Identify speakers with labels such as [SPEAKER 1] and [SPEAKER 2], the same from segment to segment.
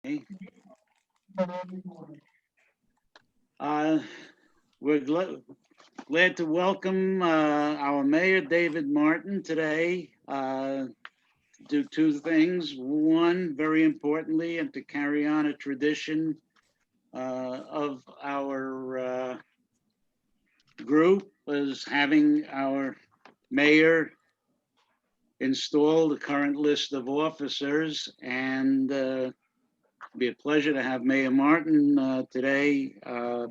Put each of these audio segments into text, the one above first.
[SPEAKER 1] Okay. We're glad to welcome our mayor, David Martin, today. Do two things. One, very importantly, and to carry on a tradition of our group, is having our mayor install the current list of officers, and be a pleasure to have Mayor Martin today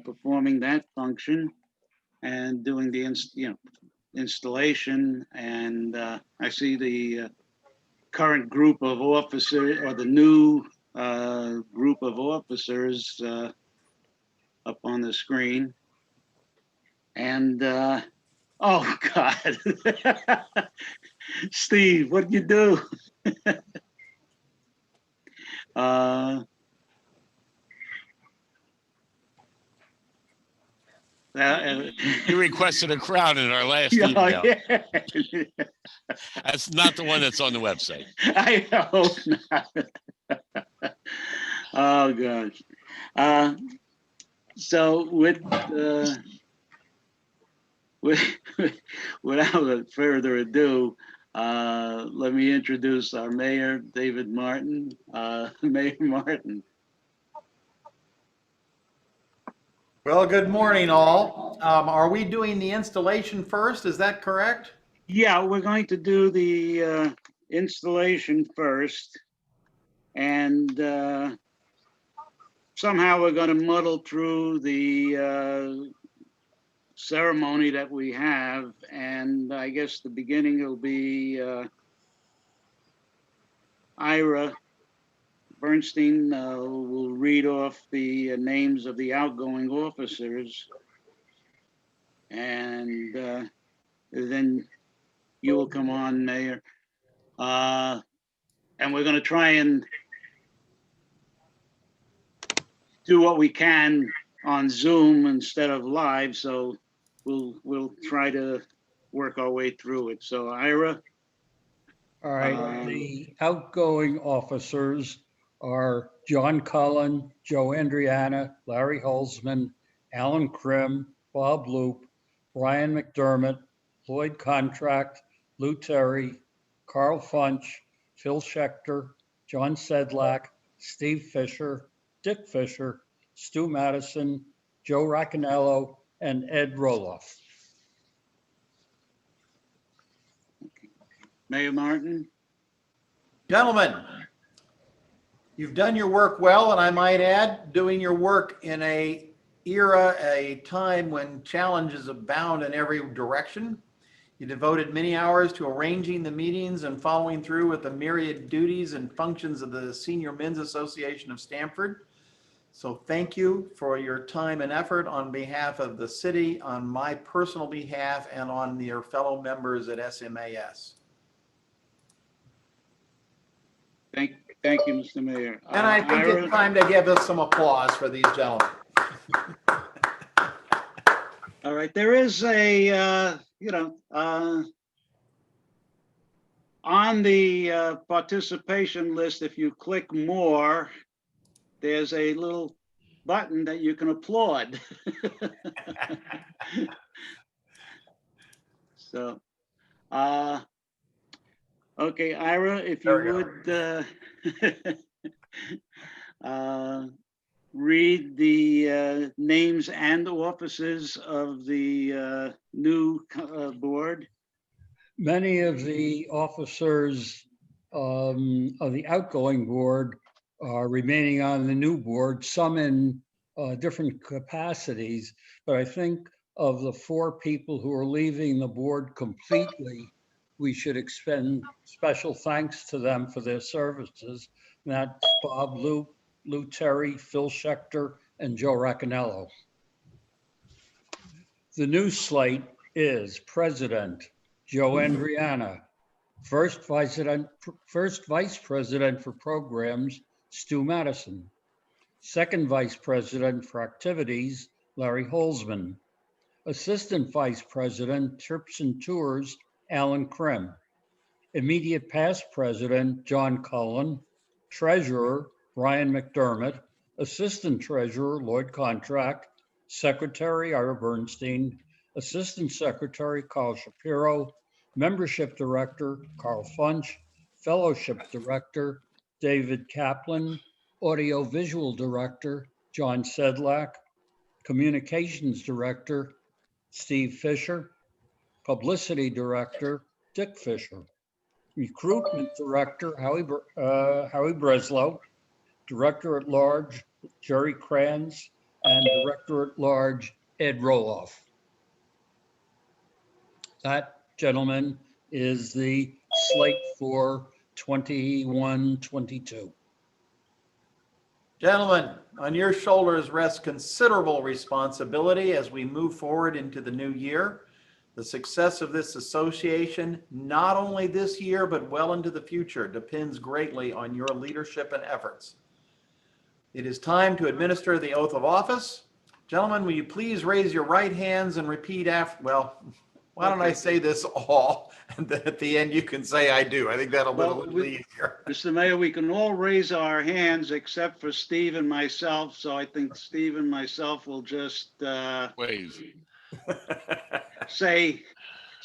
[SPEAKER 1] performing that function and doing the installation. And I see the current group of officers, or the new group of officers up on the screen. And oh God, Steve, what'd you do?
[SPEAKER 2] You requested a crown in our last
[SPEAKER 1] Oh,
[SPEAKER 2] email.
[SPEAKER 1] yeah.
[SPEAKER 2] That's not the one that's on the website.
[SPEAKER 1] I hope not. Oh gosh. So without further ado, let me introduce our mayor, David Martin. Mayor Martin.
[SPEAKER 3] Well, good morning, all. Are we doing the installation first? Is that correct?
[SPEAKER 1] Yeah, we're going to do the installation first, and somehow we're going to muddle through the ceremony that we have, and I guess the beginning will be Ira Bernstein will read off the names of the outgoing officers, and then you will come on, Mayor. And we're going to try and do what we can on Zoom instead of live, so we'll try to work our way through it. So Ira.
[SPEAKER 4] All right, the outgoing officers are John Cullen, Joe Andriana, Larry Holzman, Alan Krim, Bob Loop, Brian McDermott, Lloyd Contract, Lou Terry, Carl Funch, Phil Schechter, John Sedlak, Steve Fisher, Dick Fisher, Stu Madison, Joe Raccanello, and Ed Roloff.
[SPEAKER 1] Mayor Martin.
[SPEAKER 3] Gentlemen, you've done your work well, and I might add, doing your work in a time when challenges abound in every direction. You devoted many hours to arranging the meetings and following through with the myriad duties and functions of the Senior Men's Association of Stamford. So thank you for your time and effort on behalf of the city, on my personal behalf, and on your fellow members at SMAS.
[SPEAKER 1] Thank you, Mr. Mayor.
[SPEAKER 3] And I think
[SPEAKER 1] Ira?
[SPEAKER 3] it's time to give us some applause for these gentlemen.
[SPEAKER 1] All right, there is a, on the participation list, if you click more, there's a little button that you can applaud. So, okay, Ira, if you would read the names and offices of the new board.
[SPEAKER 4] Many of the officers of the outgoing board are remaining on the new board, some in different capacities, but I think of the 4 people who are leaving the board completely, we should extend special thanks to them for their services. And that's Bob Loop, Lou Terry, Phil Schechter, and Joe Raccanello. The new slate is President Joe Andriana, First Vice President for Programs, Stu Madison, Second Vice President for Activities, Larry Holzman, Assistant Vice President, Trips and Tours, Alan Krim, Immediate Past President, John Cullen, Treasurer, Brian McDermott, Assistant Treasurer Lloyd Contract, Secretary Ira Bernstein, Assistant Secretary Carl Shapiro, Membership Director Carl Funch, Fellowship Director David Kaplan, Audiovisual Director John Sedlak, Communications Director Steve Fisher, Publicity Director Dick Fisher, Recruitment Director Howie Breslow, Director at Large Jerry Kranz, and Director at Large Ed Roloff. That, gentlemen, is the slate for 21-22.
[SPEAKER 3] Gentlemen, on your shoulders rests considerable responsibility as we move forward into the new year. The success of this association, not only this year, but well into the future, depends greatly on your leadership and efforts. It is time to administer the oath of office. Gentlemen, will you please raise your right hands and repeat after, well, why don't I say this all, and then at the end you can say I do. I think that'll be a little easier.
[SPEAKER 1] Mr. Mayor, we can all raise our hands except for Steve and myself, so I think Steve and myself will just
[SPEAKER 2] Wave.
[SPEAKER 1] say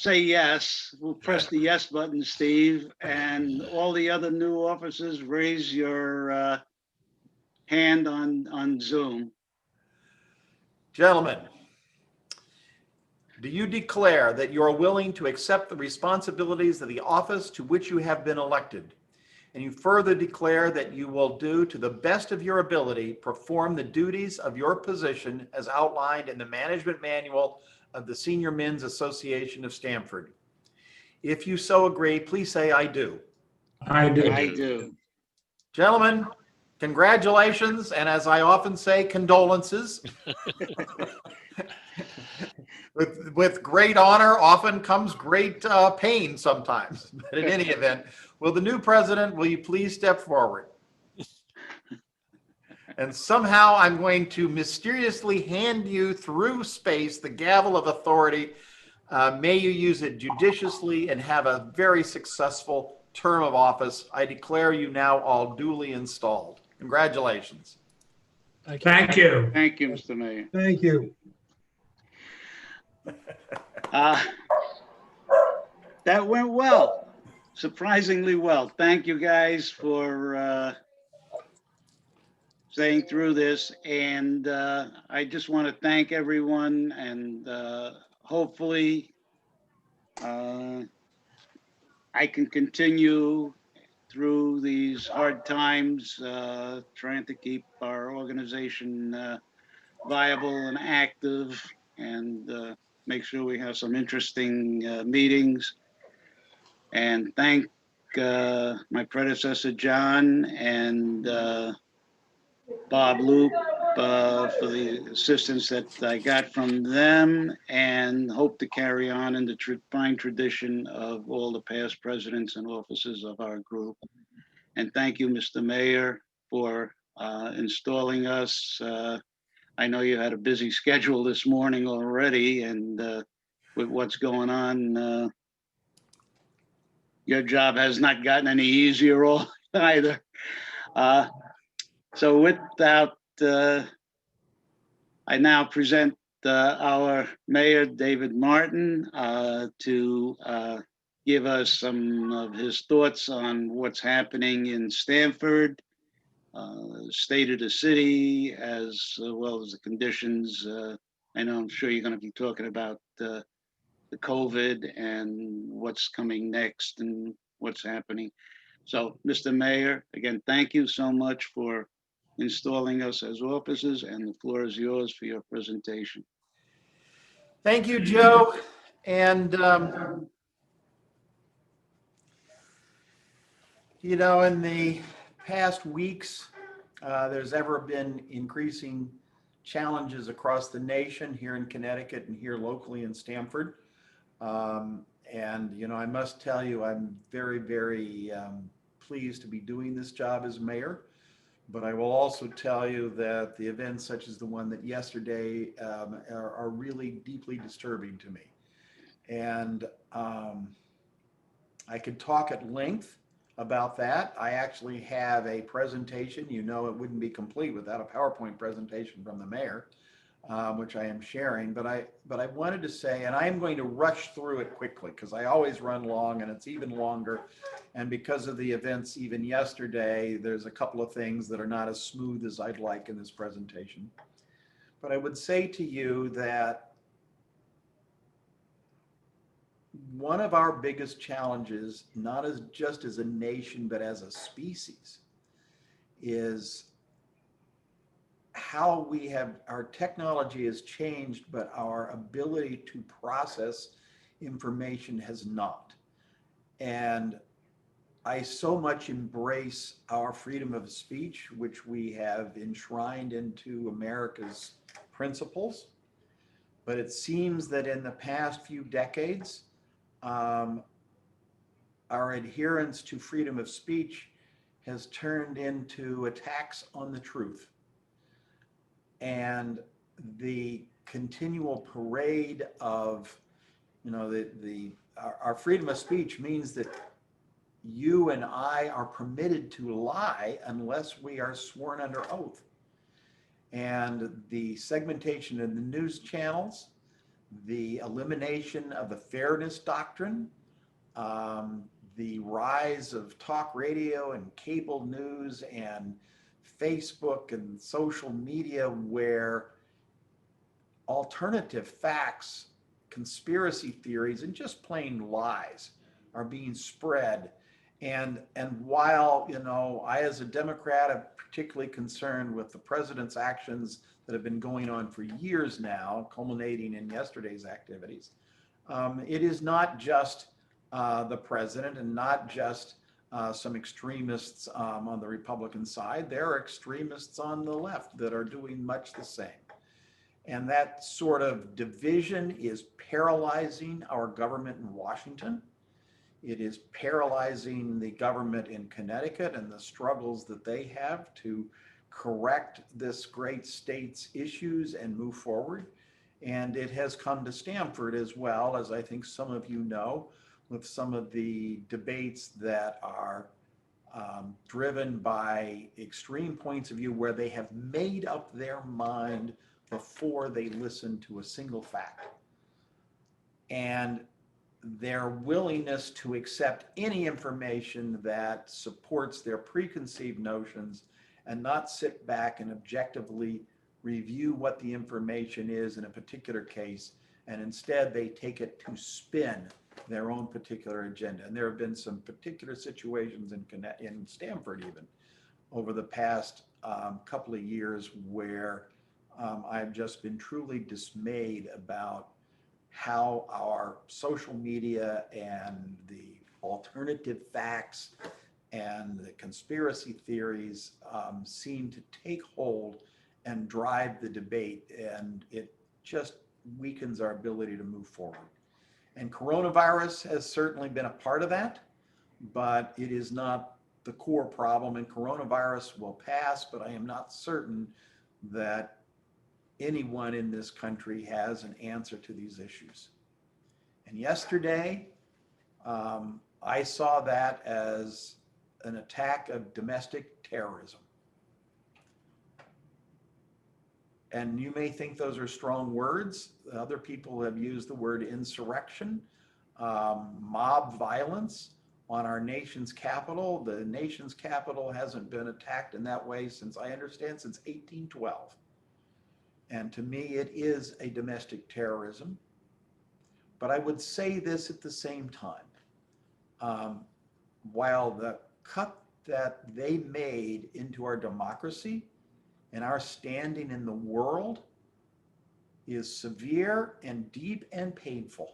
[SPEAKER 1] yes. We'll press the yes button, Steve, and all the other new officers, raise your hand on Zoom.
[SPEAKER 3] Gentlemen, do you declare that you are willing to accept the responsibilities of the office to which you have been elected? And you further declare that you will do, to the best of your ability, perform the duties of your position as outlined in the management manual of the Senior Men's Association of Stamford? If you so agree, please say I do.
[SPEAKER 5] I do.
[SPEAKER 1] I do.
[SPEAKER 3] Gentlemen, congratulations, and as I often say, condolences. With great honor often comes great pain sometimes. But in any event, will the new president, will you please step forward? And somehow I'm going to mysteriously hand you through space the gavel of authority. May you use it judiciously and have a very successful term of office. I declare you now all duly installed. Congratulations.
[SPEAKER 5] Thank you.
[SPEAKER 1] Thank you, Mr. Mayor.
[SPEAKER 6] Thank you.
[SPEAKER 1] That went well, surprisingly well. Thank you guys for staying through this. And I just want to thank everyone, and hopefully I can continue through these hard times, trying to keep our organization viable and active, and make sure we have some interesting meetings. And thank my predecessor, John, and Bob Loop for the assistance that I got from them, and hope to carry on in the fine tradition of all the past presidents and officers of our group. And thank you, Mr. Mayor, for installing us. I know you had a busy schedule this morning already, and with what's going on, your job has not gotten any easier either. So without, I now present our Mayor, David Martin, to give us some of his thoughts on what's happening in Stamford, state of the city, as well as the conditions. I know I'm sure you're going to be talking about the COVID and what's coming next and what's happening. So, Mr. Mayor, again, thank you so much for installing us as officers, and the floor is yours for your presentation.
[SPEAKER 3] Thank you, Joe. And, you know, in the past weeks, there's ever been increasing challenges across the nation, here in Connecticut and here locally in Stamford. And, you know, I must tell you, I'm very, very pleased to be doing this job as mayor. But I will also tell you that the events such as the one that yesterday are really deeply disturbing to me. And I could talk at length about that. I actually have a presentation. You know, it wouldn't be complete without a PowerPoint presentation from the mayor, which I am sharing. But I wanted to say, and I am going to rush through it quickly because I always run long, and it's even longer. And because of the events even yesterday, there's a couple of things that are not as smooth as I'd like in this presentation. But I would say to you that one of our biggest challenges, not as just as a nation, but as a species, is how we have, our technology has changed, but our ability to process information has not. And I so much embrace our freedom of speech, which we have enshrined into America's principles. But it seems that in the past few decades, our adherence to freedom of speech has turned into attacks on the truth. And the continual parade of, you know, our freedom of speech means that you and I are permitted to lie unless we are sworn under oath. And the segmentation of the news channels, the elimination of the fairness doctrine, the rise of talk radio and cable news and Facebook and social media, where alternative facts, conspiracy theories, and just plain lies are being spread. And while, you know, I as a Democrat am particularly concerned with the president's actions that have been going on for years now, culminating in yesterday's activities, it is not just the president and not just some extremists on the Republican side. There are extremists on the left that are doing much the same. And that sort of division is paralyzing our government in Washington. It is paralyzing the government in Connecticut and the struggles that they have to correct this great state's issues and move forward. And it has come to Stamford as well, as I think some of you know, with some of the debates that are driven by extreme points of view where they have made up their mind before they listen to a single fact. And their willingness to accept any information that supports their preconceived notions and not sit back and objectively review what the information is in a particular case, and instead they take it to spin their own particular agenda. And there have been some particular situations in Stamford even over the past couple of years where I've just been truly dismayed about how our social media and the alternative facts and the conspiracy theories seem to take hold and drive the debate, and it just weakens our ability to move forward. And coronavirus has certainly been a part of that, but it is not the core problem, and coronavirus will pass, but I am not certain that anyone in this country has an answer to these issues. And yesterday, I saw that as an attack of domestic terrorism. And you may think those are strong words. Other people have used the word insurrection, mob violence on our nation's capital. The nation's capital hasn't been attacked in that way since, I understand, since 1812. And to me, it is a domestic terrorism. But I would say this at the same time. While the cut that they made into our democracy and our standing in the world is severe and deep and painful.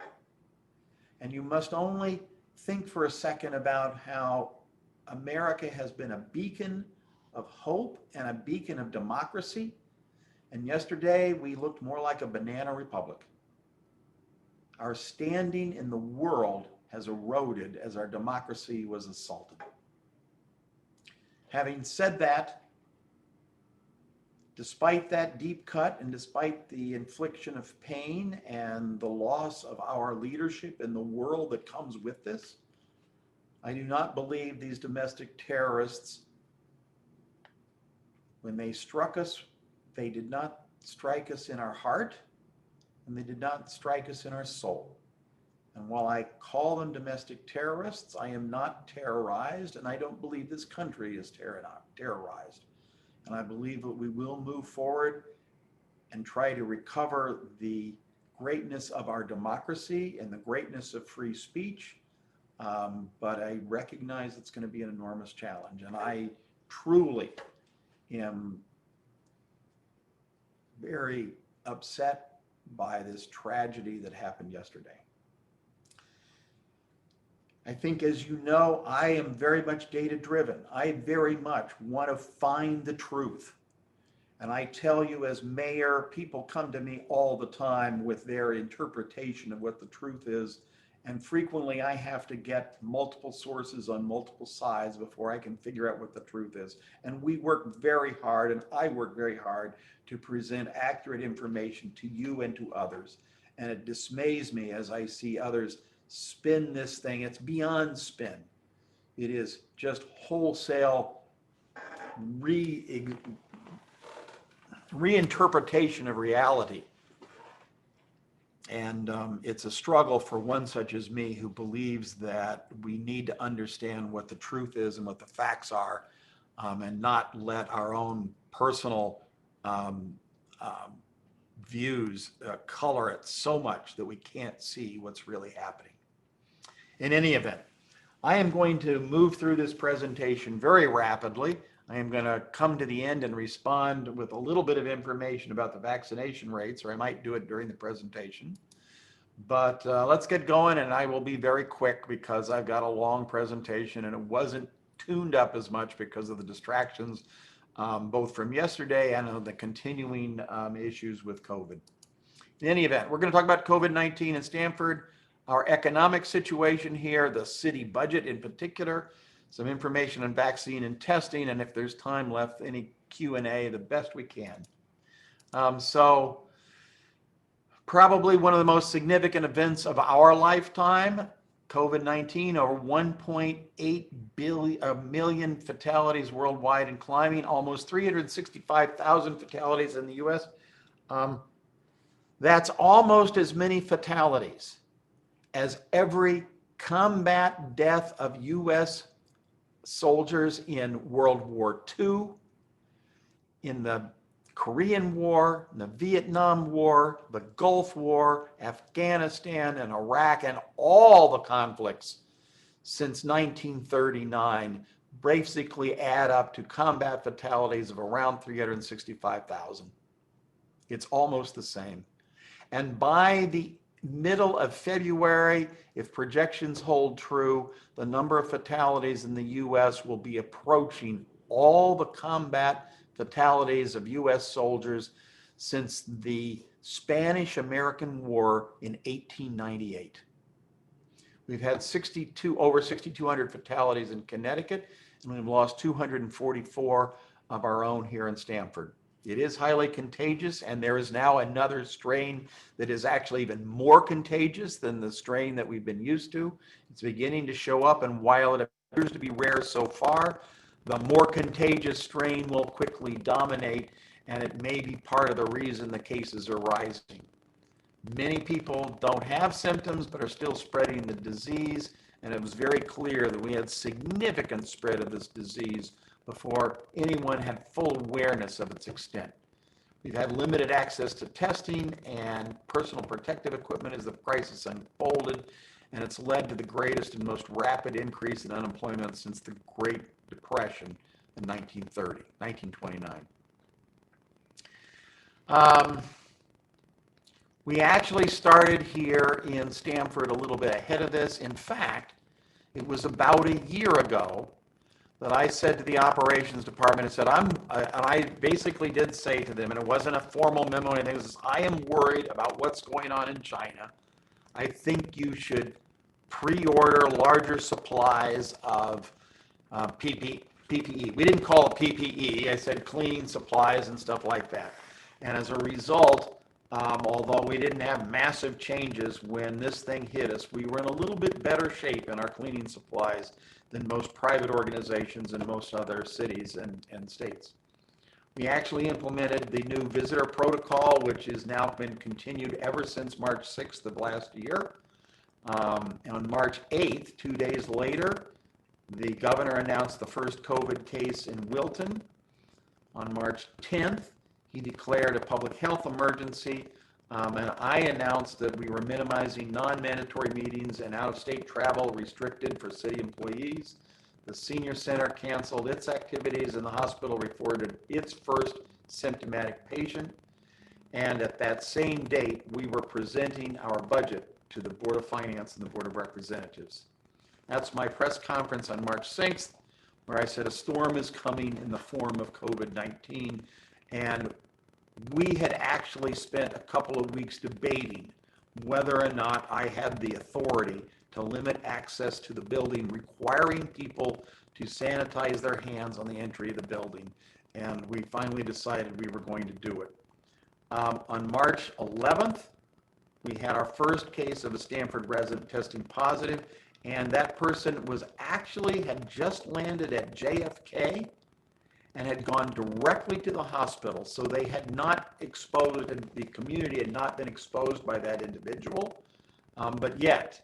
[SPEAKER 3] And you must only think for a second about how America has been a beacon of hope and a beacon of democracy. And yesterday we looked more like a banana republic. Our standing in the world has eroded as our democracy was assaulted. Having said that, despite that deep cut and despite the infliction of pain and the loss of our leadership in the world that comes with this, I do not believe these domestic terrorists, when they struck us, they did not strike us in our heart, and they did not strike us in our soul. And while I call them domestic terrorists, I am not terrorized, and I don't believe this country is terrorized. And I believe that we will move forward and try to recover the greatness of our democracy and the greatness of free speech. But I recognize it's going to be an enormous challenge. And I truly am very upset by this tragedy that happened yesterday. I think, as you know, I am very much data driven. I very much want to find the truth. And I tell you, as mayor, people come to me all the time with their interpretation of what the truth is. And frequently I have to get multiple sources on multiple sides before I can figure out what the truth is. And we work very hard, and I work very hard to present accurate information to you and to others. And it dismays me as I see others spin this thing. It's beyond spin. It is just wholesale reinterpretation of reality. And it's a struggle for one such as me who believes that we need to understand what the truth is and what the facts are, and not let our own personal views color it so much that we can't see what's really happening. In any event, I am going to move through this presentation very rapidly. I am going to come to the end and respond with a little bit of information about the vaccination rates, or I might do it during the presentation. But let's get going, and I will be very quick because I've got a long presentation and it wasn't tuned up as much because of the distractions, both from yesterday and the continuing issues with COVID. In any event, we're going to talk about COVID-19 in Stamford, our economic situation here, the city budget in particular, some information on vaccine and testing, and if there's time left, any Q&A, the best we can. So probably one of the most significant events of our lifetime, COVID-19, over 1.8 million fatalities worldwide and climbing, almost 365,000 fatalities in the US. That's almost as many fatalities as every combat death of US soldiers in World War II, in the Korean War, the Vietnam War, the Gulf War, Afghanistan and Iraq, and all the conflicts since 1939 basically add up to combat fatalities of around 365,000. It's almost the same. And by the middle of February, if projections hold true, the number of fatalities in the US will be approaching all the combat fatalities of US soldiers since the Spanish-American War in 1898. We've had over 6,200 fatalities in Connecticut, and we've lost 244 of our own here in Stamford. It is highly contagious, and there is now another strain that is actually even more contagious than the strain that we've been used to. It's beginning to show up, and while it appears to be rare so far, the more contagious strain will quickly dominate, and it may be part of the reason the cases are rising. Many people don't have symptoms but are still spreading the disease, and it was very clear that we had significant spread of this disease before anyone had full awareness of its extent. We've had limited access to testing and personal protective equipment as the crisis unfolded, and it's led to the greatest and most rapid increase in unemployment since the Great Depression in 1929. We actually started here in Stamford a little bit ahead of this. In fact, it was about a year ago that I said to the operations department, I basically did say to them, and it wasn't a formal memo or anything, it was, I am worried about what's going on in China. I think you should pre-order larger supplies of PPE. We didn't call it PPE, I said cleaning supplies and stuff like that. And as a result, Although we didn't have massive changes when this thing hit us, we were in a little bit better shape in our cleaning supplies than most private organizations in most other cities and states. We actually implemented the new visitor protocol, which has now been continued ever since March 6th of last year. On March 8th, 2 days later, the governor announced the first COVID case in Wilton. On March 10th, he declared a public health emergency, and I announced that we were minimizing non-mandatory meetings and out-of-state travel restricted for city employees. The senior center canceled its activities, and the hospital reported its first symptomatic patient. And at that same date, we were presenting our budget to the Board of Finance and the Board of Representatives. That's my press conference on March 6th, where I said a storm is coming in the form of COVID-19. And we had actually spent a couple of weeks debating whether or not I had the authority to limit access to the building, requiring people to sanitize their hands on the entry of the building. And we finally decided we were going to do it. On March 11th, we had our first case of a Stanford resident testing positive, and that person had just landed at JFK and had gone directly to the hospital. So they had not exposed, and the community had not been exposed by that individual. But yet,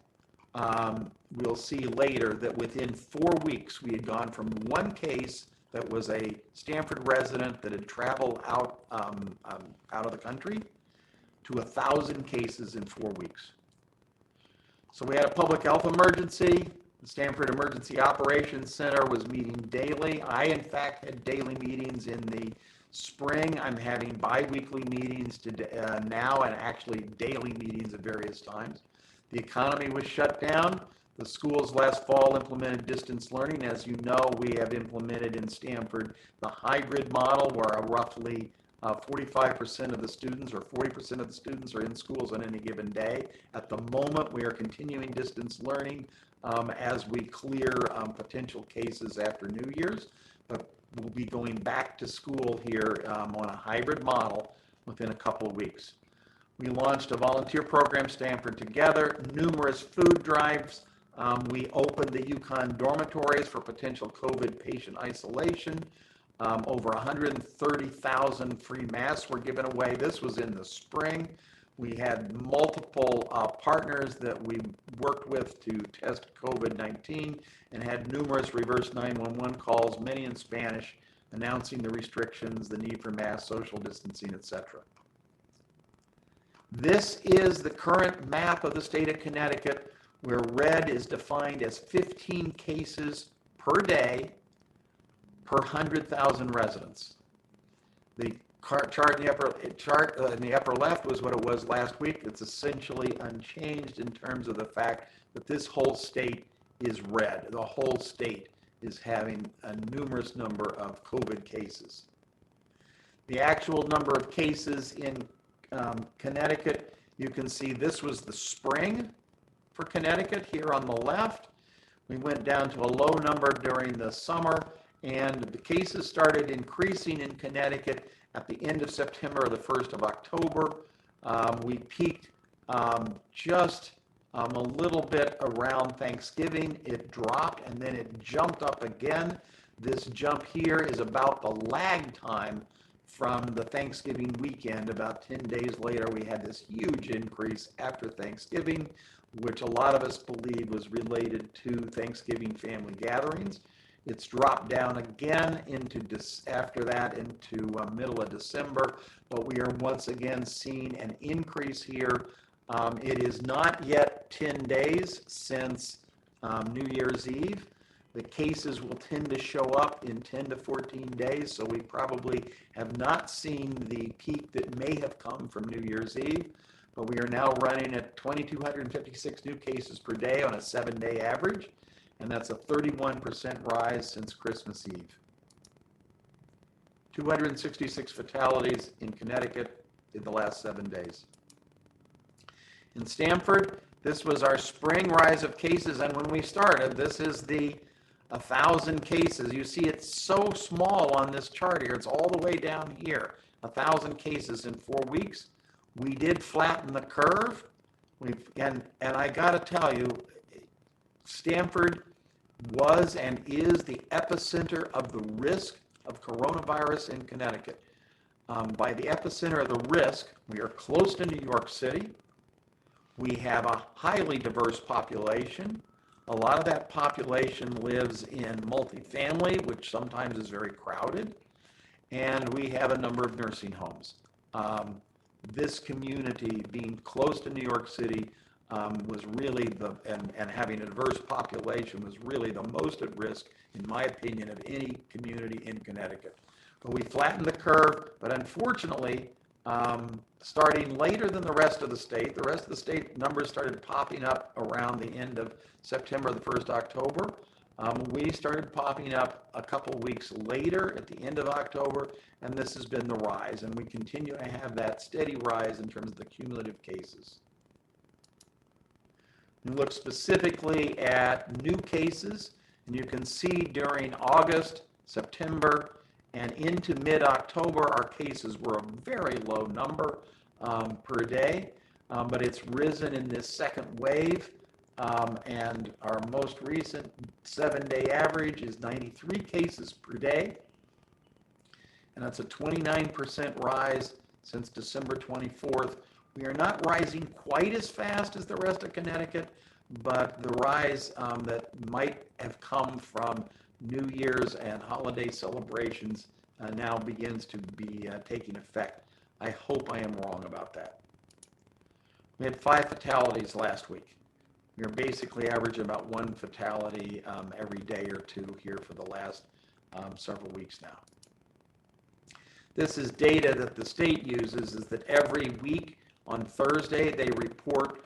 [SPEAKER 3] we'll see later that within 4 weeks, we had gone from one case that was a Stanford resident that had traveled out of the country to 1,000 cases in 4 weeks. So we had a public health emergency. The Stanford Emergency Operations Center was meeting daily. I, in fact, had daily meetings in the spring. I'm having bi-weekly meetings now, and actually daily meetings at various times. The economy was shut down. The schools last fall implemented distance learning. As you know, we have implemented in Stanford the hybrid model, where roughly 45% of the students or 40% of the students are in schools on any given day. At the moment, we are continuing distance learning as we clear potential cases after New Year's, but we'll be going back to school here on a hybrid model within a couple of weeks. We launched a volunteer program, Stanford Together, numerous food drives. We opened the Yukon dormitories for potential COVID patient isolation. Over 130,000 free masks were given away. This was in the spring. We had multiple partners that we worked with to test COVID-19 and had numerous reverse 911 calls, many in Spanish, announcing the restrictions, the need for mass social distancing, etc. This is the current map of the state of Connecticut, where red is defined as 15 cases per day per 100,000 residents. The chart in the upper left was what it was last week. It's essentially unchanged in terms of the fact that this whole state is red. The whole state is having a numerous number of COVID cases. The actual number of cases in Connecticut, you can see this was the spring for Connecticut here on the left. We went down to a low number during the summer, and the cases started increasing in Connecticut at the end of September or the 1st of October. We peaked just a little bit around Thanksgiving. It dropped and then it jumped up again. This jump here is about the lag time from the Thanksgiving weekend. About 10 days later, we had this huge increase after Thanksgiving, which a lot of us believe was related to Thanksgiving family gatherings. It's dropped down again after that into middle of December, but we are once again seeing an increase here. It is not yet 10 days since New Year's Eve. The cases will tend to show up in 10 to 14 days, so we probably have not seen the peak that may have come from New Year's Eve, but we are now running at 2,256 new cases per day on a 7-day average, and that's a 31% rise since Christmas Eve. 266 fatalities in Connecticut in the last 7 days. In Stamford, this was our spring rise of cases, and when we started, this is the 1,000 cases. You see it's so small on this chart here. It's all the way down here. 1,000 cases in 4 weeks. We did flatten the curve. And I got to tell you, Stamford was and is the epicenter of the risk of coronavirus in Connecticut. By the epicenter of the risk, we are close to New York City. We have a highly diverse population. A lot of that population lives in multifamily, which sometimes is very crowded. And we have a number of nursing homes. This community, being close to New York City, was really and having a diverse population was really the most at risk, in my opinion, of any community in Connecticut. But we flattened the curve, but unfortunately, starting later than the rest of the state numbers started popping up around the end of September, the 1st October. We started popping up a couple weeks later at the end of October, and this has been the rise, and we continue to have that steady rise in terms of the cumulative cases. We look specifically at new cases, and you can see during August, September, and into mid-October, our cases were a very low number per day, but it's risen in this second wave. And our most recent 7-day average is 93 cases per day. And that's a 29% rise since December 24th. We are not rising quite as fast as the rest of Connecticut, but the rise that might have come from New Year's and holiday celebrations now begins to be taking effect. I hope I am wrong about that. We had 5 fatalities last week. We're basically averaging about 1 fatality every day or 2 here for the last several weeks now. This is data that the state uses, is that every week on Thursday they report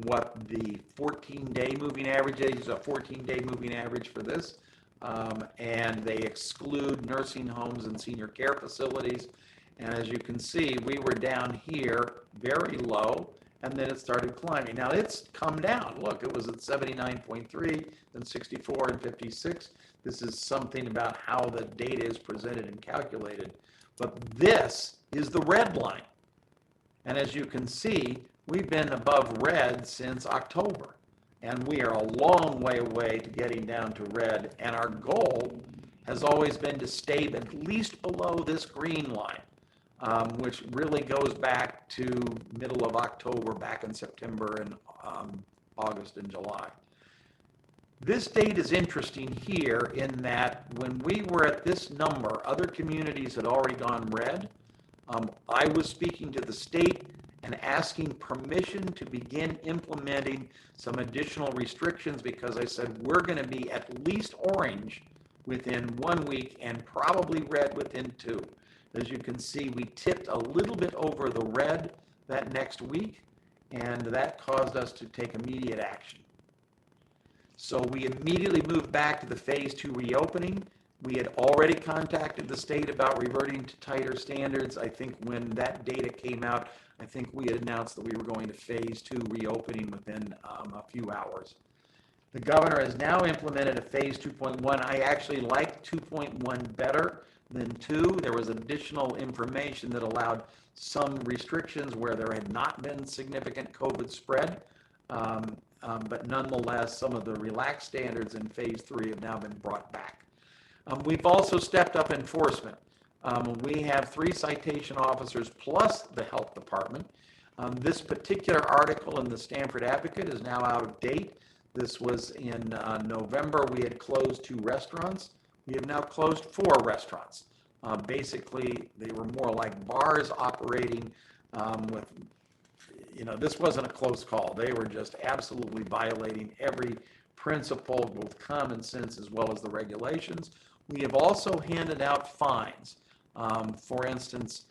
[SPEAKER 3] what the 14-day moving average is, a 14-day moving average for this, and they exclude nursing homes and senior care facilities. And as you can see, we were down here very low, and then it started climbing. Now it's come down. Look, it was at 79.3, then 64 and 56. This is something about how the data is presented and calculated. But this is the red line. And as you can see, we've been above red since October. And we are a long way away to getting down to red. And our goal has always been to stay at least below this green line. Which really goes back to middle of October, back in September and August and July. This date is interesting here in that when we were at this number, other communities had already gone red. I was speaking to the state and asking permission to begin implementing some additional restrictions because I said we're going to be at least orange within 1 week and probably red within 2. As you can see, we tipped a little bit over the red that next week, and that caused us to take immediate action. So we immediately moved back to the phase 2 reopening. We had already contacted the state about reverting to tighter standards. I think when that data came out, I think we had announced that we were going to phase 2 reopening within a few hours. The governor has now implemented a phase 2.1. I actually like 2.1 better than 2. There was additional information that allowed some restrictions where there had not been significant COVID spread. But nonetheless, some of the relaxed standards in phase 3 have now been brought back. We've also stepped up enforcement. We have 3 citation officers plus the health department. This particular article in the Stamford Advocate is now out of date. This was in November. We had closed 2 restaurants. We have now closed 4 restaurants. Basically, they were more like bars operating with, this wasn't a close call. They were just absolutely violating every principle, both common sense as well as the regulations. We have also handed out fines. For instance,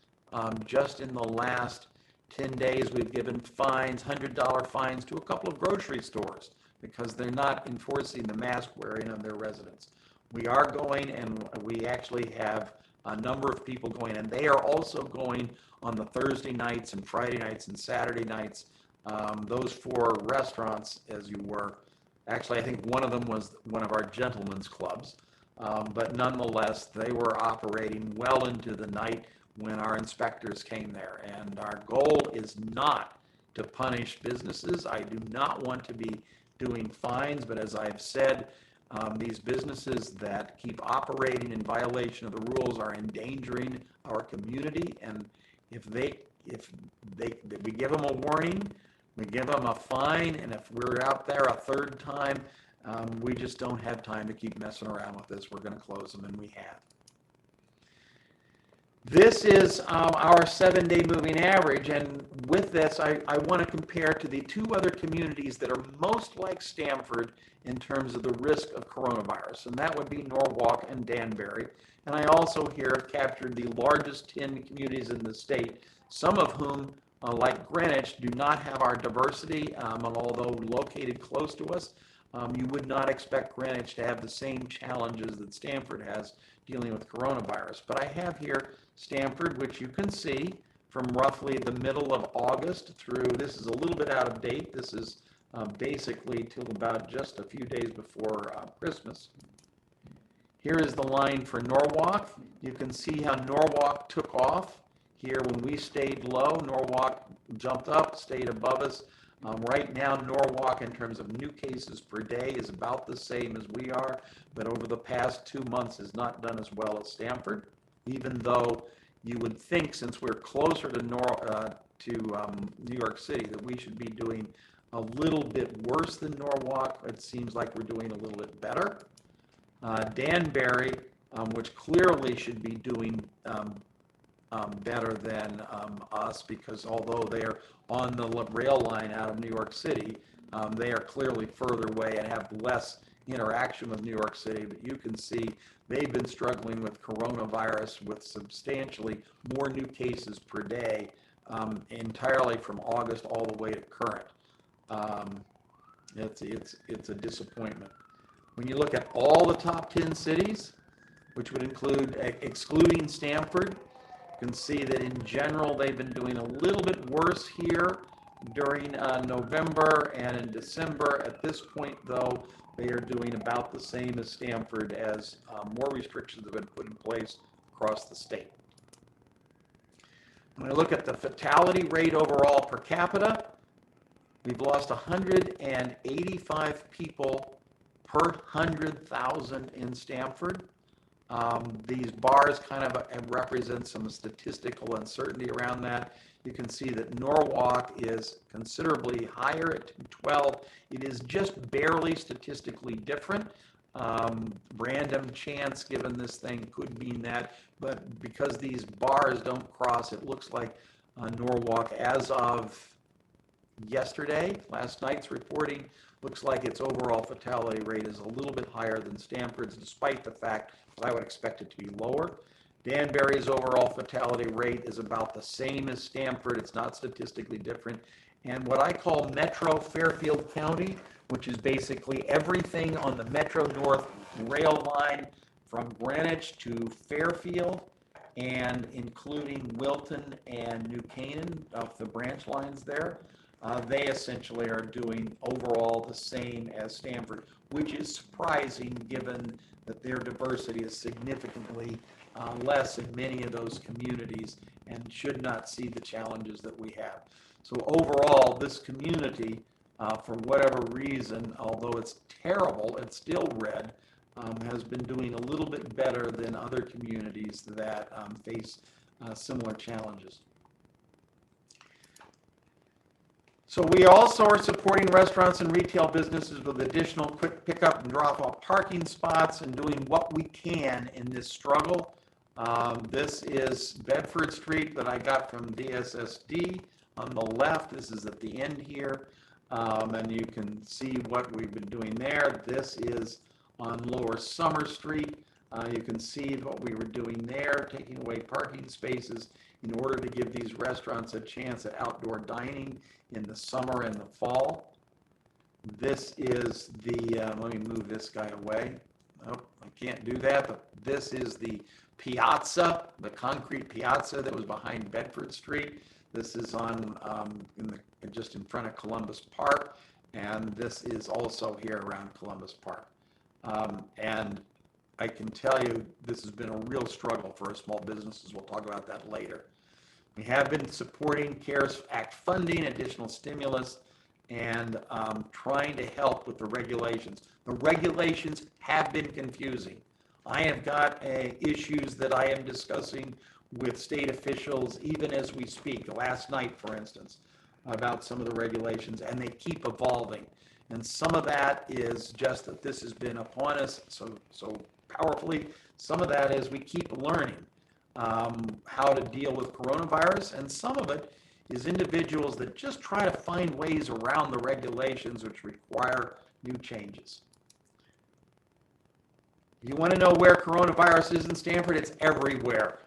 [SPEAKER 3] just in the last 10 days, we've given fines, $100 fines to a couple of grocery stores because they're not enforcing the mask wearing of their residents. We are going, and we actually have a number of people going, and they are also going on the Thursday nights and Friday nights and Saturday nights. Those 4 restaurants, as you were, actually I think one of them was one of our gentlemen's clubs, but nonetheless, they were operating well into the night when our inspectors came there. And our goal is not to punish businesses. I do not want to be doing fines, but as I've said, these businesses that keep operating in violation of the rules are endangering our community. And if we give them a warning, we give them a fine, and if we're out there a third time, we just don't have time to keep messing around with this. We're going to close them, and we have. This is our 7-day moving average, and with this, I want to compare to the two other communities that are most like Stamford in terms of the risk of coronavirus, and that would be Norwalk and Danbury. And I also here have captured the largest 10 communities in the state, some of whom, like Greenwich, do not have our diversity, and although located close to us, you would not expect Greenwich to have the same challenges that Stamford has dealing with coronavirus. But I have here Stamford, which you can see from roughly the middle of August through, this is a little bit out of date, this is basically till about just a few days before Christmas. Here is the line for Norwalk. You can see how Norwalk took off. Here when we stayed low, Norwalk jumped up, stayed above us. Right now, Norwalk, in terms of new cases per day, is about the same as we are, but over the past 2 months has not done as well as Stamford, even though you would think, since we're closer to New York City, that we should be doing a little bit worse than Norwalk. It seems like we're doing a little bit better. Danbury, which clearly should be doing better than us, because although they're on the rail line out of New York City, they are clearly further away and have less interaction with New York City. But you can see they've been struggling with coronavirus with substantially more new cases per day, entirely from August all the way to current. It's a disappointment. When you look at all the top 10 cities, which would include, excluding Stamford, you can see that in general they've been doing a little bit worse here during November and in December. At this point, though, they are doing about the same as Stamford, as more restrictions have been put in place across the state. When I look at the fatality rate overall per capita, we've lost 185 people per 100,000 in Stamford. These bars kind of represent some statistical uncertainty around that. You can see that Norwalk is considerably higher at 212. It is just barely statistically different. Random chance given this thing could mean that, but because these bars don't cross, it looks like Norwalk, as of yesterday, last night's reporting, looks like its overall fatality rate is a little bit higher than Stamford's, despite the fact that I would expect it to be lower. Danbury's overall fatality rate is about the same as Stamford. It's not statistically different. And what I call Metro Fairfield County, which is basically everything on the Metro North rail line from Greenwich to Fairfield, and including Wilton and New Canaan, of the branch lines there, they essentially are doing overall the same as Stamford, which is surprising given that their diversity is significantly less in many of those communities and should not see the challenges that we have. So overall, this community, for whatever reason, although it's terrible, it's still red, has been doing a little bit better than other communities that face similar challenges. So we also are supporting restaurants and retail businesses with additional quick pickup and drop-off parking spots and doing what we can in this struggle. This is Bedford Street that I got from DSSD on the left. This is at the end here, and you can see what we've been doing there. This is on Lower Summer Street. You can see what we were doing there, taking away parking spaces in order to give these restaurants a chance at outdoor dining in the summer and the fall. This is the, let me move this guy away. Oh, I can't do that, but this is the piazza, the concrete piazza that was behind Bedford Street. This is on just in front of Columbus Park, and this is also here around Columbus Park. And I can tell you this has been a real struggle for our small businesses. We'll talk about that later. We have been supporting CARES Act funding, additional stimulus, and trying to help with the regulations. The regulations have been confusing. I have got issues that I am discussing with state officials even as we speak. Last night, for instance, about some of the regulations, and they keep evolving. And some of that is just that this has been upon us so powerfully. Some of that is we keep learning how to deal with coronavirus, and some of it is individuals that just try to find ways around the regulations which require new changes. You want to know where coronavirus is in Stanford? It's everywhere.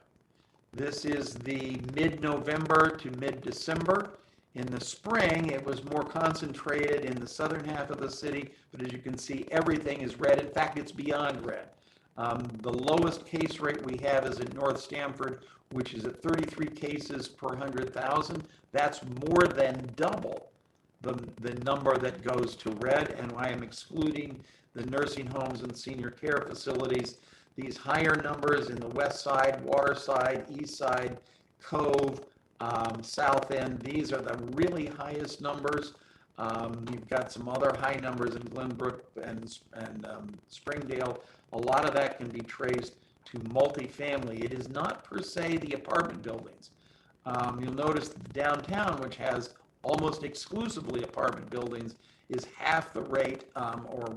[SPEAKER 3] This is the mid-November to mid-December. In the spring, it was more concentrated in the southern half of the city, but as you can see, everything is red. In fact, it's beyond red. The lowest case rate we have is at North Stamford, which is at 33 cases per 100,000. That's more than double the number that goes to red, and I am excluding the nursing homes and senior care facilities. These higher numbers in the west side, water side, east side, Cove, South End, these are the really highest numbers. You've got some other high numbers in Glenbrook and Springdale. A lot of that can be traced to multifamily. It is not per se the apartment buildings. You'll notice that downtown, which has almost exclusively apartment buildings, is half the rate, or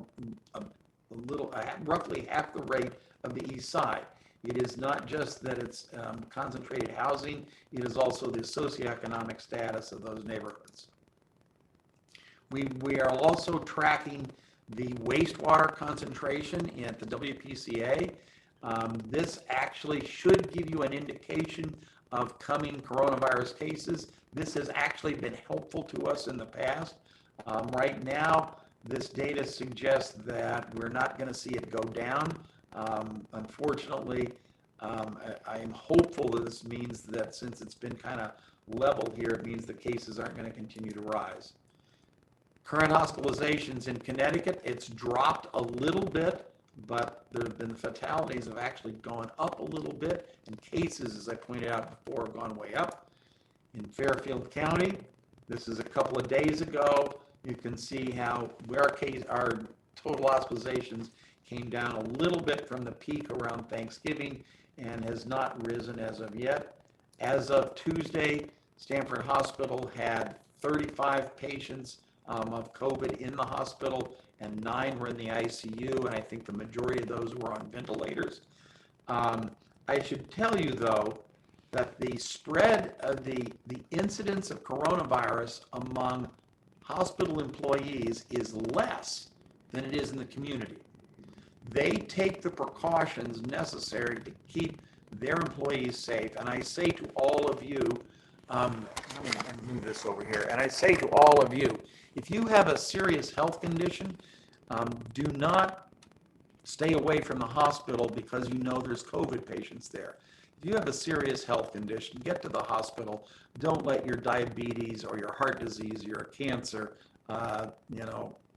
[SPEAKER 3] roughly half the rate of the east side. It is not just that it's concentrated housing, it is also the socioeconomic status of those neighborhoods. We are also tracking the wastewater concentration at the WPCA. This actually should give you an indication of coming coronavirus cases. This has actually been helpful to us in the past. Right now, this data suggests that we're not going to see it go down. Unfortunately, I am hopeful that this means that since it's been kind of level here, it means the cases aren't going to continue to rise. Current hospitalizations in Connecticut, it's dropped a little bit, but there have been fatalities have actually gone up a little bit, and cases, as I pointed out before, have gone way up. In Fairfield County, this is a couple of days ago. You can see how our total hospitalizations came down a little bit from the peak around Thanksgiving and has not risen as of yet. As of Tuesday, Stanford Hospital had 35 patients of COVID in the hospital, and 9 were in the ICU, and I think the majority of those were on ventilators. I should tell you, though, that the spread of the incidence of coronavirus among hospital employees is less than it is in the community. They take the precautions necessary to keep their employees safe, and I say to all of you, let me move this over here, and I say to all of you, if you have a serious health condition, do not stay away from the hospital because you know there's COVID patients there. If you have a serious health condition, get to the hospital. Don't let your diabetes or your heart disease or your cancer,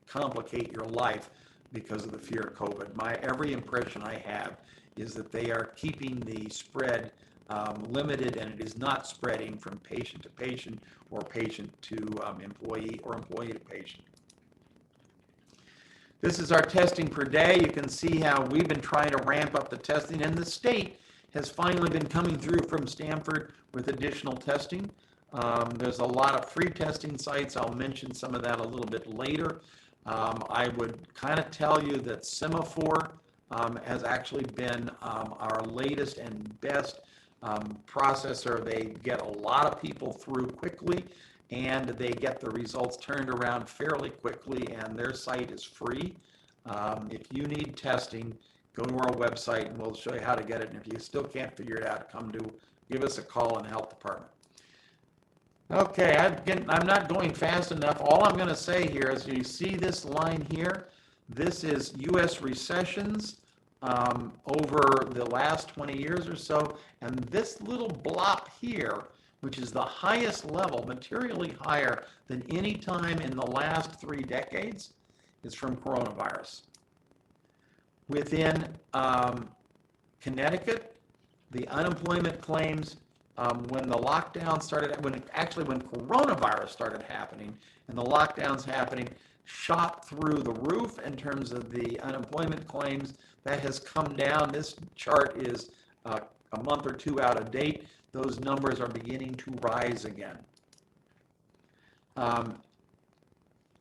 [SPEAKER 3] complicate your life because of the fear of COVID. Every impression I have is that they are keeping the spread limited, and it is not spreading from patient to patient or patient to employee or employee to patient. This is our testing per day. You can see how we've been trying to ramp up the testing, and the state has finally been coming through from Stanford with additional testing. There's a lot of free testing sites. I'll mention some of that a little bit later. I would kind of tell you that Semaphore has actually been our latest and best processor. They get a lot of people through quickly, and they get the results turned around fairly quickly, and their site is free. If you need testing, go to our website and we'll show you how to get it. And if you still can't figure it out, give us a call in the health department. Okay, I'm not going fast enough. All I'm going to say here is you see this line here. This is U.S. recessions over the last 20 years or so. And this little blop here, which is the highest level, materially higher than any time in the last 3 decades, is from coronavirus. Within Connecticut, the unemployment claims when the lockdown started, when coronavirus started happening and the lockdowns happening, shot through the roof in terms of the unemployment claims. That has come down. This chart is a month or two out of date. Those numbers are beginning to rise again.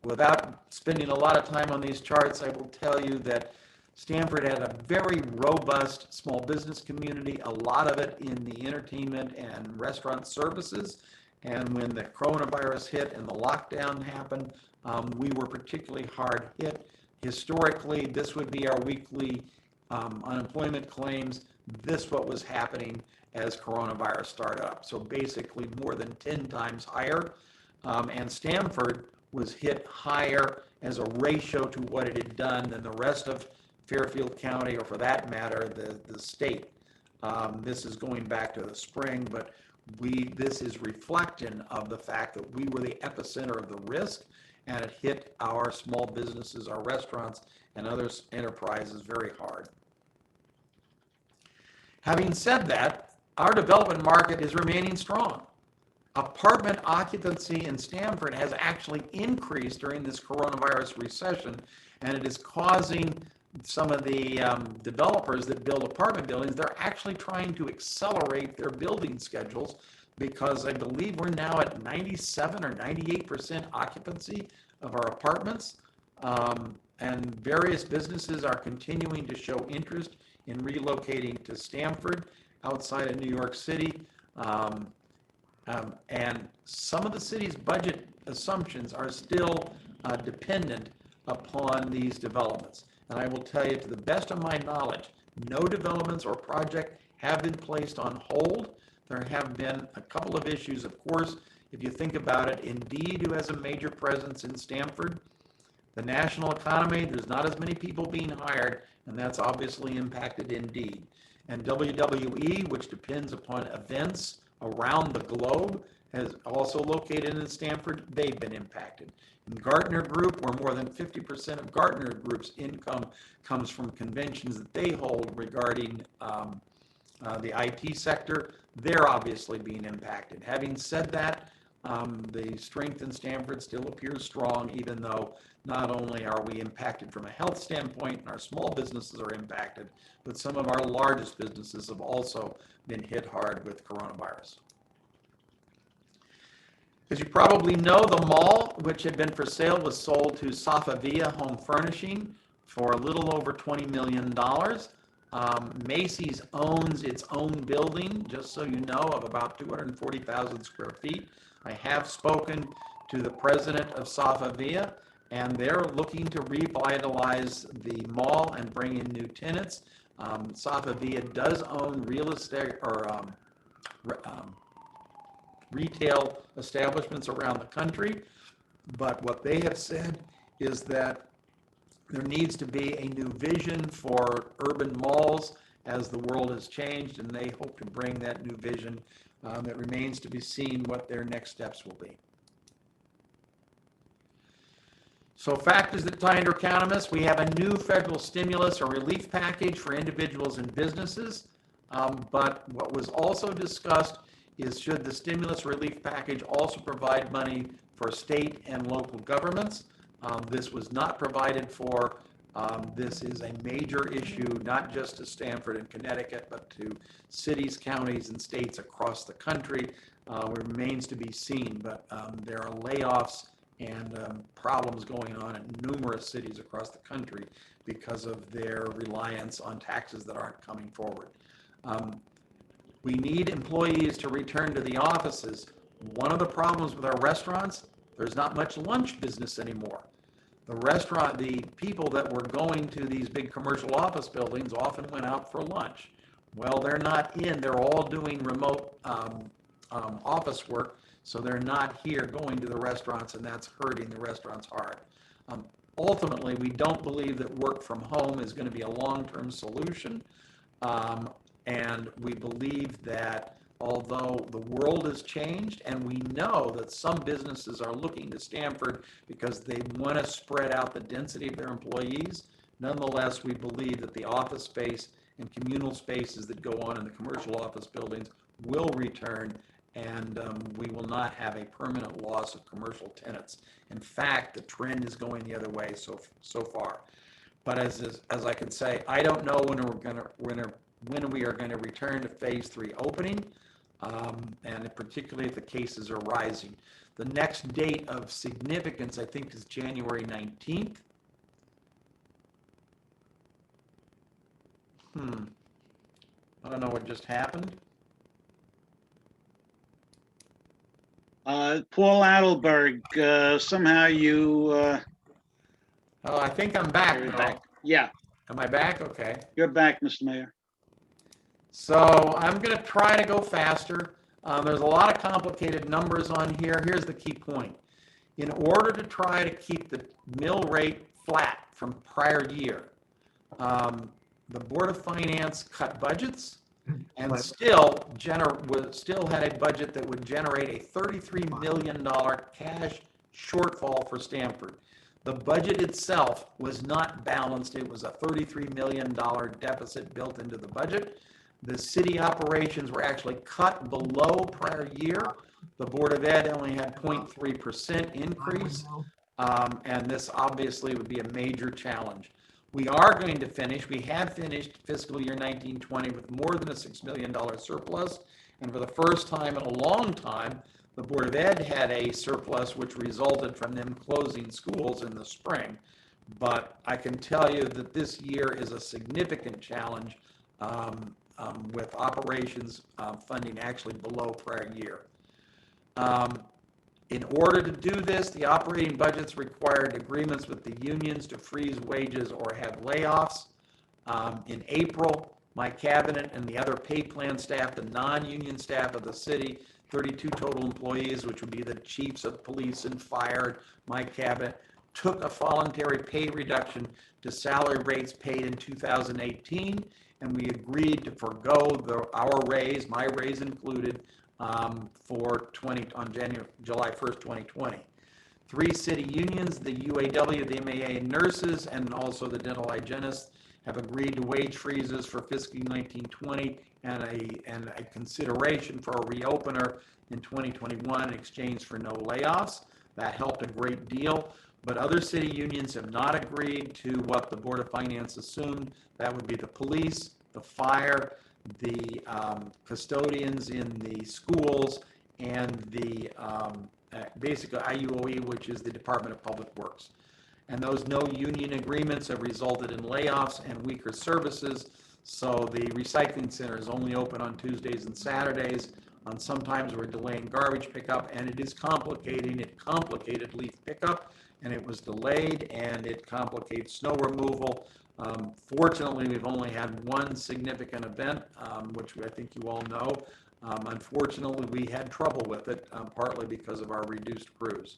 [SPEAKER 3] Without spending a lot of time on these charts, I will tell you that Stamford had a very robust small business community, a lot of it in the entertainment and restaurant services. And when the coronavirus hit and the lockdown happened, we were particularly hard hit. Historically, this would be our weekly unemployment claims. This what was happening as coronavirus started up. So basically more than 10 times higher. And Stamford was hit higher as a ratio to what it had done than the rest of Fairfield County, or for that matter, the state. This is going back to the spring, but this is reflection of the fact that we were the epicenter of the risk, and it hit our small businesses, our restaurants, and other enterprises very hard. Having said that, our development market is remaining strong. Apartment occupancy in Stamford has actually increased during this coronavirus recession, and it is causing some of the developers that build apartment buildings, they're actually trying to accelerate their building schedules, because I believe we're now at 97 or 98% occupancy of our apartments. And various businesses are continuing to show interest in relocating to Stamford outside of New York City. And some of the city's budget assumptions are still dependent upon these developments. And I will tell you, to the best of my knowledge, no developments or project have been placed on hold. There have been a couple of issues, of course. If you think about it, Indeed, who has a major presence in Stamford, the national economy, there's not as many people being hired, and that's obviously impacted Indeed. And WWE, which depends upon events around the globe, has also located in Stamford, they've been impacted. In Gartner Group, where more than 50% of Gartner Group's income comes from conventions that they hold regarding the IT sector, they're obviously being impacted. Having said that, the strength in Stamford still appears strong, even though not only are we impacted from a health standpoint and our small businesses are impacted, but some of our largest businesses have also been hit hard with coronavirus. As you probably know, the mall, which had been for sale, was sold to Safavia Home Furnishing for a little over $20 million. Macy's owns its own building, just so you know, of about 240,000 square feet. I have spoken to the president of Safavia, and they're looking to revitalize the mall and bring in new tenants. Safavia does own real estate or retail establishments around the country, but what they have said is that there needs to be a new vision for urban malls as the world has changed, and they hope to bring that new vision. That remains to be seen what their next steps will be. So factors that tie into economists, we have a new federal stimulus or relief package for individuals and businesses, but what was also discussed is, should the stimulus relief package also provide money for state and local governments? This was not provided for. This is a major issue, not just to Stamford and Connecticut, but to cities, counties, and states across the country. It remains to be seen, but there are layoffs and problems going on in numerous cities across the country because of their reliance on taxes that aren't coming forward. We need employees to return to the offices. One of the problems with our restaurants, there's not much lunch business anymore. The people that were going to these big commercial office buildings often went out for lunch. Well, they're not in, they're all doing remote office work, so they're not here going to the restaurants, and that's hurting the restaurants hard. Ultimately, we don't believe that work from home is going to be a long-term solution, and we believe that although the world has changed, and we know that some businesses are looking to Stamford because they want to spread out the density of their employees, Nonetheless, we believe that the office space and communal spaces that go on in the commercial office buildings will return, and we will not have a permanent loss of commercial tenants. In fact, the trend is going the other way so far. But as I can say, I don't know when we are going to return to phase 3 opening, and particularly if the cases are rising. The next date of significance, I think, is January 19th. I don't know what just happened.
[SPEAKER 1] Paul Adelberg, somehow you,
[SPEAKER 3] Oh, I think I'm back
[SPEAKER 1] you're
[SPEAKER 3] now.
[SPEAKER 1] back. Yeah,
[SPEAKER 3] Am I back? Okay.
[SPEAKER 1] you're back, Mr. Mayor.
[SPEAKER 3] So I'm going to try to go faster. There's a lot of complicated numbers on here. Here's the key point. In order to try to keep the mill rate flat from prior year, the Board of Finance cut budgets and still had a budget that would generate a $33 million cash shortfall for Stamford. The budget itself was not balanced. It was a $33 million deficit built into the budget. The city operations were actually cut below prior year. The Board of Ed only had 0.3% increase, and this obviously would be a major challenge. We have finished fiscal year 1920 with more than a $6 million surplus, and for the first time in a long time, the Board of Ed had a surplus which resulted from them closing schools in the spring. But I can tell you that this year is a significant challenge with operations funding actually below prior year. In order to do this, the operating budgets required agreements with the unions to freeze wages or have layoffs. In April, my cabinet and the other pay plan staff, the non-union staff of the city, 32 total employees, which would be the chiefs of police and fire, my cabinet, took a voluntary pay reduction to salary rates paid in 2018, and we agreed to forego our raise, my raise included, on July 1st, 2020. 3 city unions, the UAW, the MAA, and nurses, and also the dental hygienists, have agreed to wage freezes for fiscal 1920 and a consideration for a reopener in 2021 in exchange for no layoffs. That helped a great deal. But other city unions have not agreed to what the Board of Finance assumed. That would be the police, the fire, the custodians in the schools, and the basically IUOE, which is the Department of Public Works. And those no union agreements have resulted in layoffs and weaker services. So the recycling center is only open on Tuesdays and Saturdays. Sometimes we're delaying garbage pickup, and it is complicating. It complicated leaf pickup, and it was delayed, and it complicates snow removal. Fortunately, we've only had one significant event, which I think you all know. Unfortunately, we had trouble with it, partly because of our reduced crews.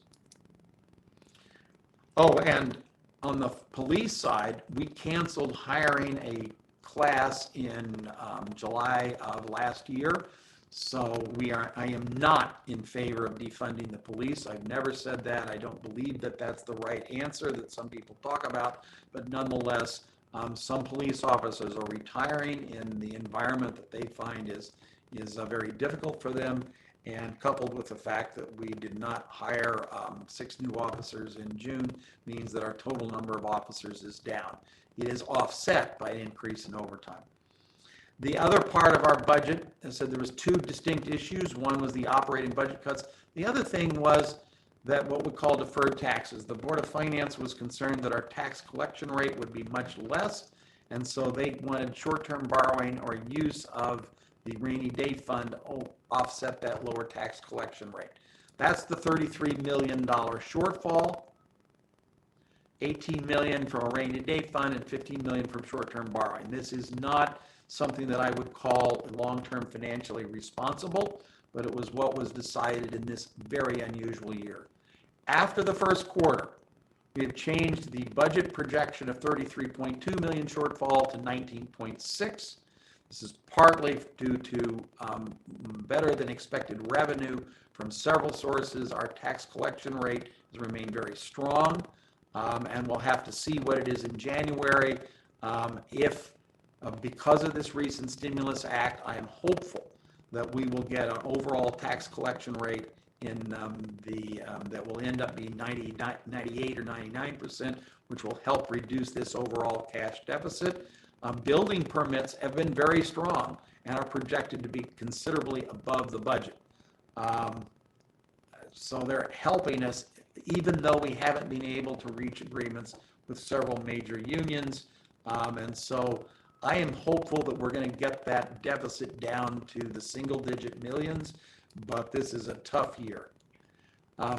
[SPEAKER 3] Oh, and on the police side, we canceled hiring a class in July of last year. So I am not in favor of defunding the police. I've never said that. I don't believe that that's the right answer that some people talk about. But nonetheless, some police officers are retiring in the environment that they find is very difficult for them. And coupled with the fact that we did not hire 6 new officers in June means that our total number of officers is down. It is offset by an increase in overtime. The other part of our budget, I said there was 2 distinct issues. One was the operating budget cuts. The other thing was that what we call deferred taxes. The Board of Finance was concerned that our tax collection rate would be much less, and so they wanted short-term borrowing or use of the rainy day fund to offset that lower tax collection rate. That's the $33 million shortfall, $18 million from a rainy day fund and $15 million from short-term borrowing. This is not something that I would call long-term financially responsible, but it was what was decided in this very unusual year. After the first quarter, we have changed the budget projection of $33.2 million shortfall to $19.6. This is partly due to better than expected revenue from several sources. Our tax collection rate has remained very strong. and we'll have to see what it is in January. If because of this recent stimulus act, I am hopeful that we will get an overall tax collection rate in that will end up being 98 or 99%, which will help reduce this overall cash deficit. Building permits have been very strong and are projected to be considerably above the budget. So they're helping us, even though we haven't been able to reach agreements with several major unions. And so I am hopeful that we're going to get that deficit down to the single-digit millions, but this is a tough year.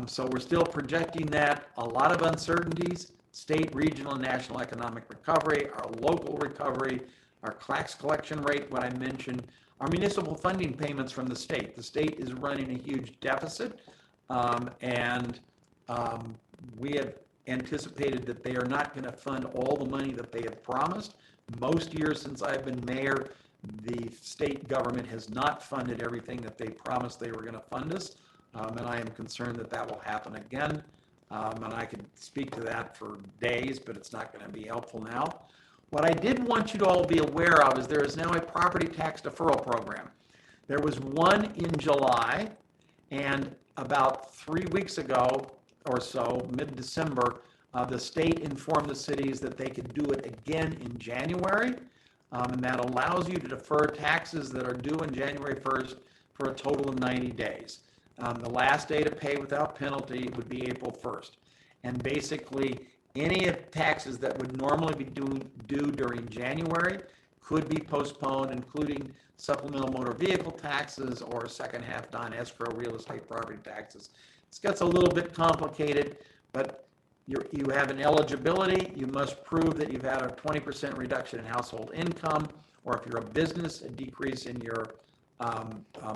[SPEAKER 3] So we're still projecting that. A lot of uncertainties: state, regional, and national economic recovery, our local recovery, our tax collection rate, what I mentioned, our municipal funding payments from the state. The state is running a huge deficit, and we have anticipated that they are not going to fund all the money that they have promised. Most years since I've been mayor, the state government has not funded everything that they promised they were going to fund us, and I am concerned that that will happen again. And I could speak to that for days, but it's not going to be helpful now. What I did want you to all be aware of is there is now a property tax deferral program. There was one in July, and about 3 weeks ago or so, mid-December, the state informed the cities that they could do it again in January, and that allows you to defer taxes that are due on January 1st for a total of 90 days. The last day to pay without penalty would be April 1st. And basically, any of taxes that would normally be due during January could be postponed, including supplemental motor vehicle taxes or second half non-escrow real estate property taxes. This gets a little bit complicated, but you have an eligibility. You must prove that you've had a 20% reduction in household income, or if you're a business, a decrease in your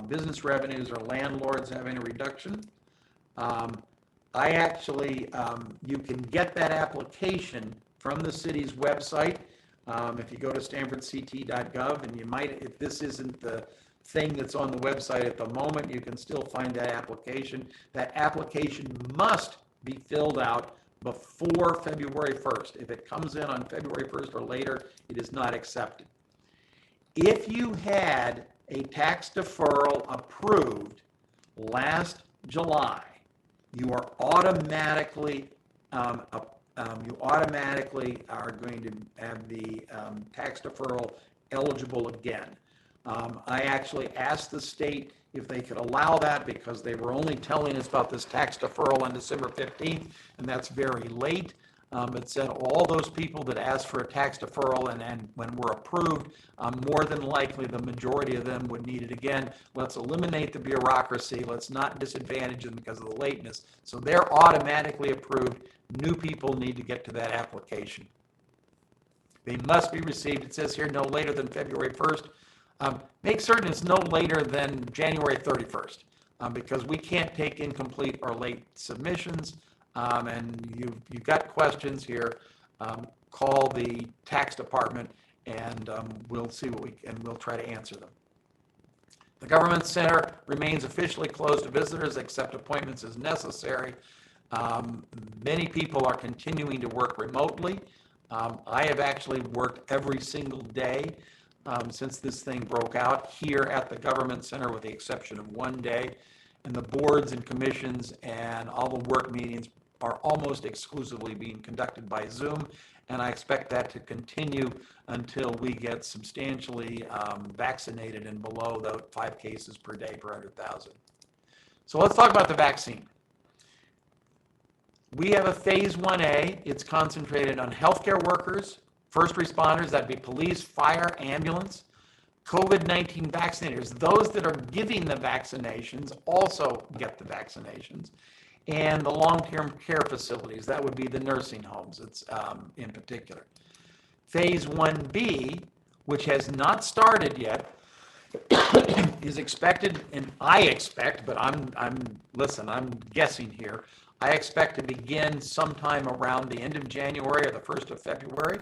[SPEAKER 3] business revenues, or landlords having a reduction. I actually, you can get that application from the city's website. If you go to stanfordct.gov, and you might, if this isn't the thing that's on the website at the moment, you can still find that application. That application must be filled out before February 1st. If it comes in on February 1st or later, it is not accepted. If you had a tax deferral approved last July, you are automatically are going to have the tax deferral eligible again. I actually asked the state if they could allow that, because they were only telling us about this tax deferral on December 15th, and that's very late. It said all those people that asked for a tax deferral and when we're approved, more than likely the majority of them would need it again. Let's eliminate the bureaucracy. Let's not disadvantage them because of the lateness. So they're automatically approved. New people need to get to that application. They must be received, it says here, no later than February 1st. Make certain it's no later than January 31st, because we can't take incomplete or late submissions. And you've got questions here, call the tax department, and we'll see we'll try to answer them. The government center remains officially closed to visitors, except appointments as necessary. Many people are continuing to work remotely. I have actually worked every single day since this thing broke out here at the government center, with the exception of one day. And the boards and commissions and all the work meetings are almost exclusively being conducted by Zoom, and I expect that to continue until we get substantially vaccinated and below the 5 cases per day per 100,000. So let's talk about the vaccine. We have a phase 1A. It's concentrated on healthcare workers, first responders, that'd be police, fire, ambulance, COVID-19 vaccinators. Those that are giving the vaccinations also get the vaccinations. And the long-term care facilities, that would be the nursing homes, it's in particular. Phase 1B, which has not started yet, is expected, and I expect, but I'm guessing here. I expect to begin sometime around the end of January or the 1st of February.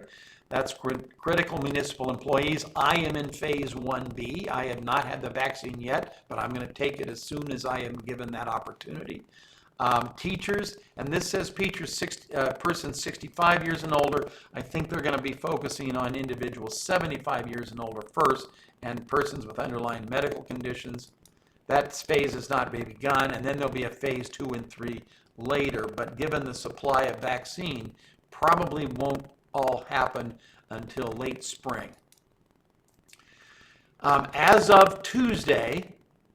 [SPEAKER 3] That's critical municipal employees. I am in phase 1B. I have not had the vaccine yet, but I'm going to take it as soon as I am given that opportunity. Teachers, and this says persons 65 years and older. I think they're going to be focusing on individuals 75 years and older first, and persons with underlying medical conditions. That phase has not begun, and then there'll be a phase 2 and 3 later. But given the supply of vaccine, probably won't all happen until late spring. As of Tuesday,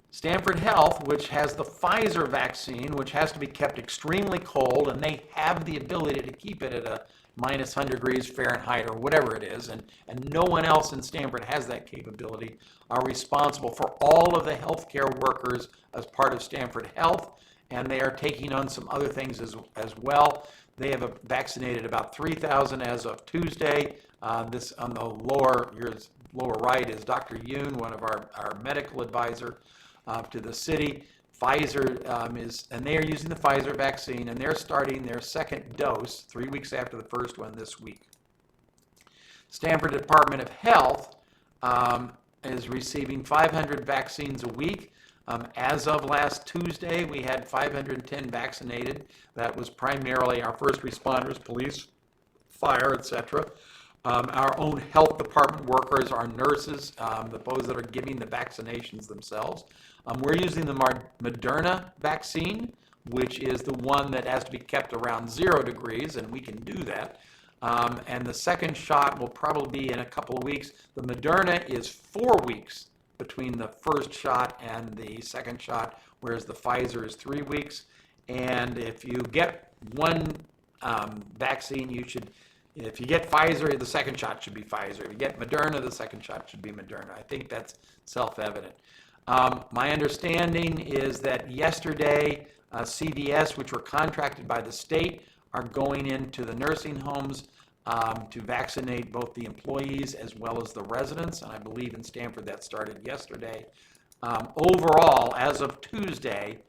[SPEAKER 3] Stanford Health, which has the Pfizer vaccine, which has to be kept extremely cold, and they have the ability to keep it at a minus 100 degrees Fahrenheit or whatever it is, and no one else in Stanford has that capability, are responsible for all of the healthcare workers as part of Stanford Health, and they are taking on some other things as well. They have vaccinated about 3,000 as of Tuesday. This on the lower right is Dr. Yoon, one of our medical advisor to the city. Pfizer and they are using the Pfizer vaccine, and they're starting their second dose 3 weeks after the first one this week. Stanford Department of Health is receiving 500 vaccines a week. As of last Tuesday, we had 510 vaccinated. That was primarily our first responders, police, fire, etc. Our own health department workers, our nurses, those that are giving the vaccinations themselves. We're using the Moderna vaccine, which is the one that has to be kept around 0 degrees, and we can do that. And the second shot will probably be in a couple of weeks. The Moderna is 4 weeks between the first shot and the second shot, whereas the Pfizer is 3 weeks. And if you get one vaccine, if you get Pfizer, the second shot should be Pfizer. If you get Moderna, the second shot should be Moderna. I think that's self-evident. My understanding is that yesterday, CVS, which were contracted by the state, are going into the nursing homes to vaccinate both the employees as well as the residents. And I believe in Stanford that started yesterday. Overall, as of Tuesday,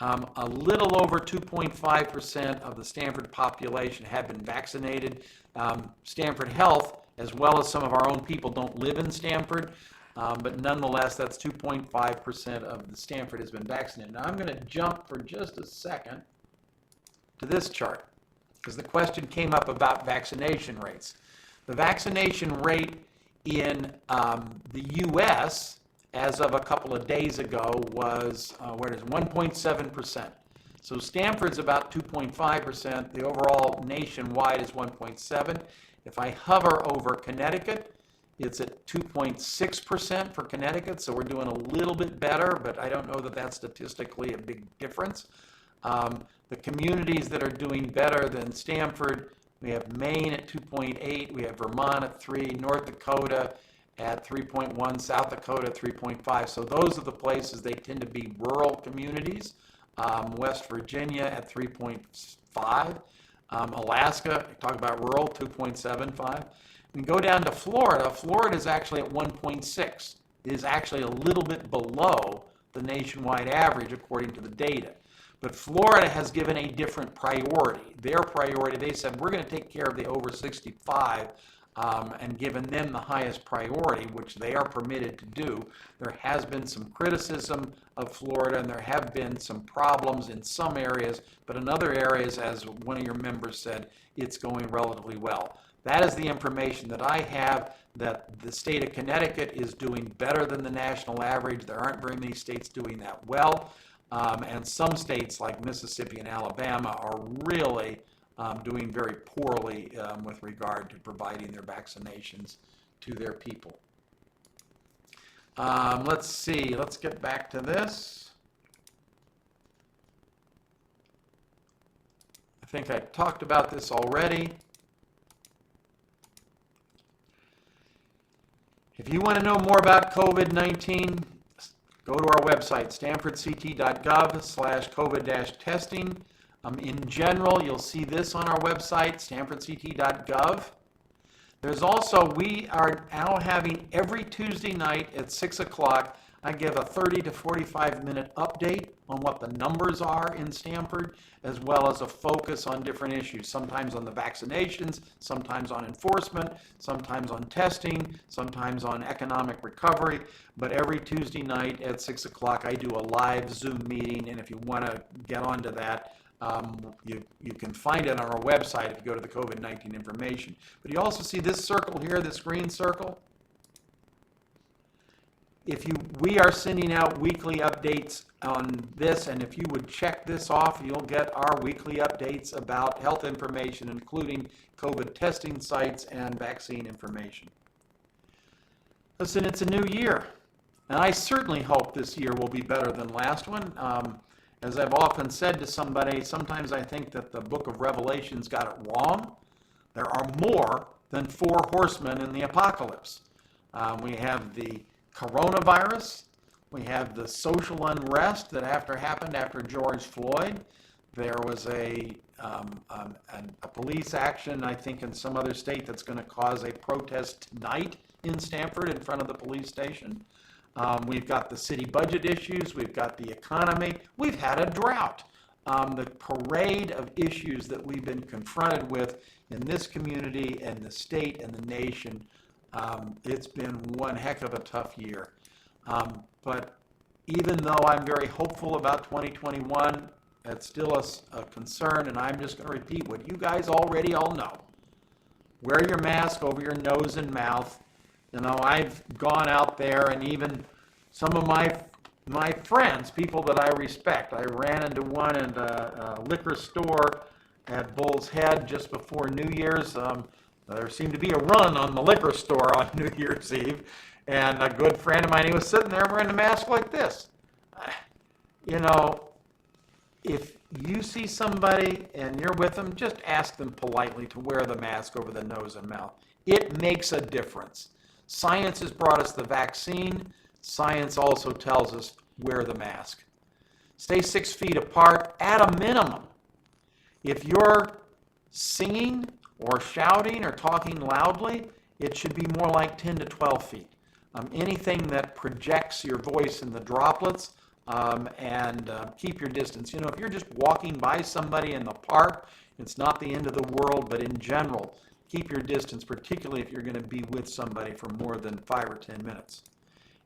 [SPEAKER 3] a little over 2.5% of the Stanford population have been vaccinated. Stanford Health, as well as some of our own people, don't live in Stanford, but nonetheless, that's 2.5% of the Stanford has been vaccinated. Now, I'm going to jump for just a second to this chart, because the question came up about vaccination rates. The vaccination rate in the U.S., as of a couple of days ago, was 1.7%. So Stanford's about 2.5%. The overall nationwide is 1.7%. If I hover over Connecticut, it's at 2.6% for Connecticut, so we're doing a little bit better, but I don't know that that's statistically a big difference. The communities that are doing better than Stanford, we have Maine at 2.8, we have Vermont at 3, North Dakota at 3.1, South Dakota 3.5. So those are the places. They tend to be rural communities. West Virginia at 3.5. Alaska, talk about rural, 2.75. We go down to Florida. Florida is actually at 1.6. It is actually a little bit below the nationwide average according to the data. But Florida has given a different priority. Their priority, they said, we're going to take care of the over 65 and given them the highest priority, which they are permitted to do. There has been some criticism of Florida, and there have been some problems in some areas, but in other areas, as one of your members said, it's going relatively well. That is the information that I have, that the state of Connecticut is doing better than the national average. There aren't very many states doing that well. And some states like Mississippi and Alabama are really doing very poorly with regard to providing their vaccinations to their people. Let's see, let's get back to this. I think I talked about this already. If you want to know more about COVID-19, go to our website, stanfordct.gov/COVID-testing. In general, you'll see this on our website, stanfordct.gov. There's also, we are now having every Tuesday night at 6 o'clock I give a 30 to 45-minute update on what the numbers are in Stamford, as well as a focus on different issues, sometimes on the vaccinations, sometimes on enforcement, sometimes on testing, sometimes on economic recovery. But every Tuesday night at 6 o'clock, I do a live Zoom meeting, and if you want to get onto that, you can find it on our website if you go to the COVID-19 information. But you also see this circle here, this green circle. We are sending out weekly updates on this, and if you would check this off, you'll get our weekly updates about health information, including COVID testing sites and vaccine information. Listen, it's a new year, and I certainly hope this year will be better than last one. As I've often said to somebody, sometimes I think that the book of Revelations got it wrong. There are more than 4 horsemen in the apocalypse. We have the coronavirus. We have the social unrest that happened after George Floyd. There was a police action, I think, in some other state that's going to cause a protest tonight in Stamford in front of the police station. We've got the city budget issues. We've got the economy. We've had a drought. The parade of issues that we've been confronted with in this community and the state and the nation, it's been one heck of a tough year. But even though I'm very hopeful about 2021, it's still a concern, and I'm just going to repeat what you guys already all know. Wear your mask over your nose and mouth. You know, I've gone out there, and even some of my friends, people that I respect, I ran into one at a liquor store at Bull's Head just before New Year's. There seemed to be a run on the liquor store on New Year's Eve, and a good friend of mine, he was sitting there wearing a mask like this. You know, if you see somebody and you're with them, just ask them politely to wear the mask over the nose and mouth. It makes a difference. Science has brought us the vaccine. Science also tells us wear the mask. Stay 6 feet apart at a minimum. If you're singing or shouting or talking loudly, it should be more like 10 to 12 feet. Anything that projects your voice in the droplets, and keep your distance. You know, if you're just walking by somebody in the park, it's not the end of the world, but in general, keep your distance, particularly if you're going to be with somebody for more than 5 or 10 minutes.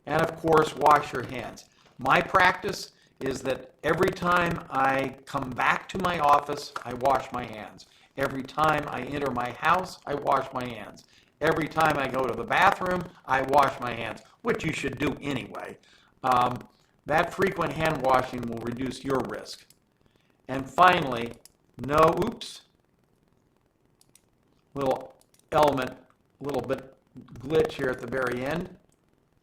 [SPEAKER 3] And of course, wash your hands. My practice is that every time I come back to my office, I wash my hands. Every time I enter my house, I wash my hands. Every time I go to the bathroom, I wash my hands, which you should do anyway. That frequent hand washing will reduce your risk. And finally, little element, little bit glitch here at the very end,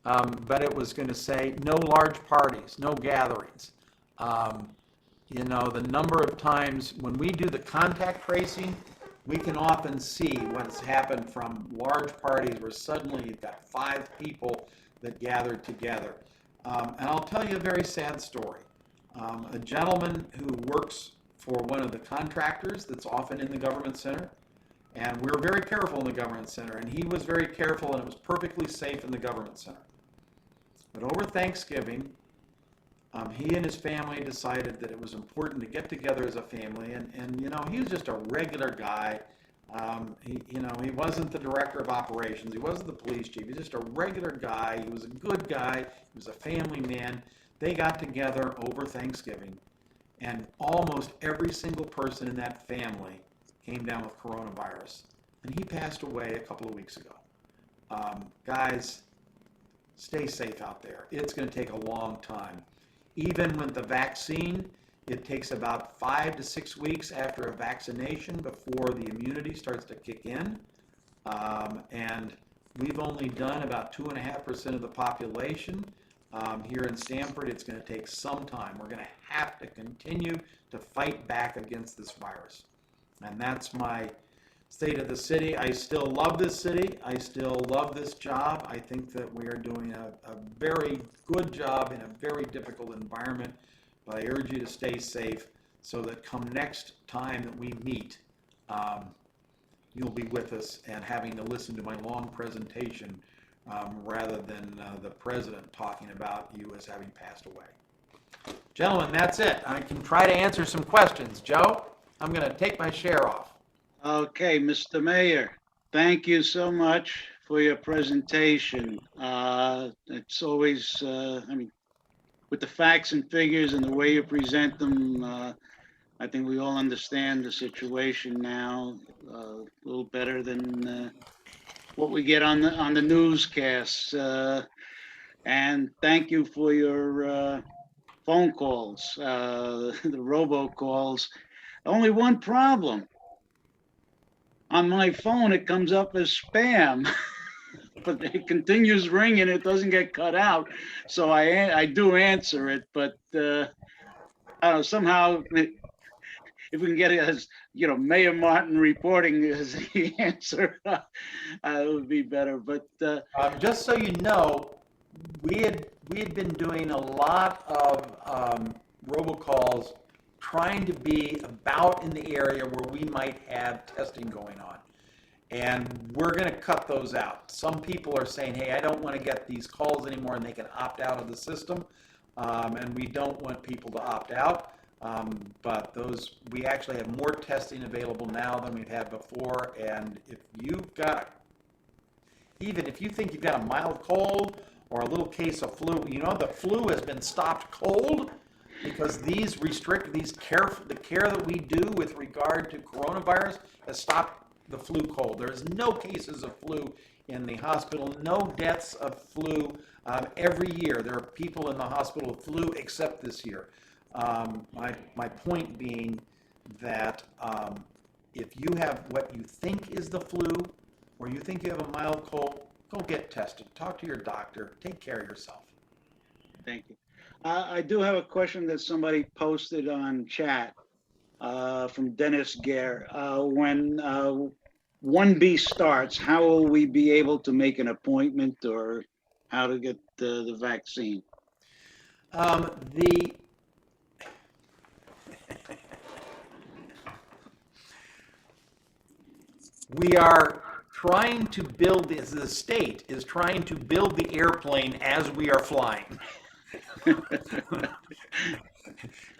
[SPEAKER 3] but it was going to say no large parties, no gatherings. You know, the number of times when we do the contact tracing, we can often see what's happened from large parties where suddenly you've got 5 people that gathered together. And I'll tell you a very sad story. A gentleman who works for one of the contractors that's often in the government center, and we're very careful in the government center, and he was very careful, and it was perfectly safe in the government center. But over Thanksgiving, he and his family decided that it was important to get together as a family, and you know, he was just a regular guy. He wasn't the director of operations. He wasn't the police chief. He was just a regular guy. He was a good guy. He was a family man. They got together over Thanksgiving, and almost every single person in that family came down with coronavirus, and he passed away a couple of weeks ago. Guys, stay safe out there. It's going to take a long time. Even with the vaccine, it takes about 5 to 6 weeks after a vaccination before the immunity starts to kick in. And we've only done about 2.5% of the population. Here in Stamford, it's going to take some time. We're going to have to continue to fight back against this virus. And that's my state of the city. I still love this city. I still love this job. I think that we are doing a very good job in a very difficult environment. But I urge you to stay safe so that come next time that we meet, you'll be with us and having to listen to my long presentation rather than the president talking about you as having passed away. Gentlemen, that's it. I can try to answer some questions. Joe, I'm going to take my share off.
[SPEAKER 1] Okay, Mr. Mayor, thank you so much for your presentation. It's always, I mean, with the facts and figures and the way you present them, I think we all understand the situation now a little better than what we get on the newscasts. And thank you for your phone calls, the robocalls. Only one problem. On my phone, it comes up as spam, but it continues ringing. It doesn't get cut out. So I do answer it, but I don't know, somehow if we can get it as, Mayor Martin reporting as the answer, it would be better. But
[SPEAKER 3] Just so you know, we had been doing a lot of robocalls trying to be about in the area where we might have testing going on. And we're going to cut those out. Some people are saying, hey, I don't want to get these calls anymore, and they can opt out of the system. And we don't want people to opt out. But we actually have more testing available now than we've had before. And if you've got, even if you think you've got a mild cold or a little case of flu, the flu has been stopped cold because the care that we do with regard to coronavirus has stopped the flu cold. There's no cases of flu in the hospital, no deaths of flu. Every year there are people in the hospital with flu except this year. My point being that if you have what you think is the flu or you think you have a mild cold, go get tested. Talk to your doctor. Take care of yourself.
[SPEAKER 1] thank you. I do have a question that somebody posted on chat from Dennis Gare. When 1B starts, how will we be able to make an appointment or how to get the vaccine?
[SPEAKER 3] We are trying to build, the state is trying to build the airplane as we are flying.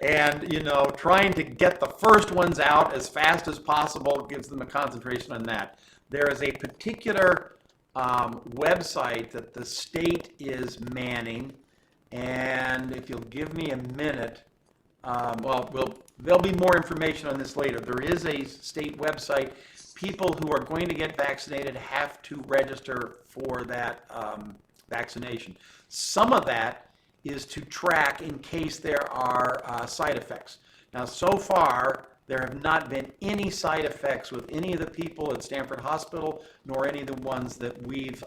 [SPEAKER 3] And, trying to get the first ones out as fast as possible gives them a concentration on that. There is a particular website that the state is manning, and if you'll give me a minute, there'll be more information on this later. There is a state website. People who are going to get vaccinated have to register for that vaccination. Some of that is to track in case there are side effects. Now, so far, there have not been any side effects with any of the people at Stanford Hospital, nor any of the ones that we've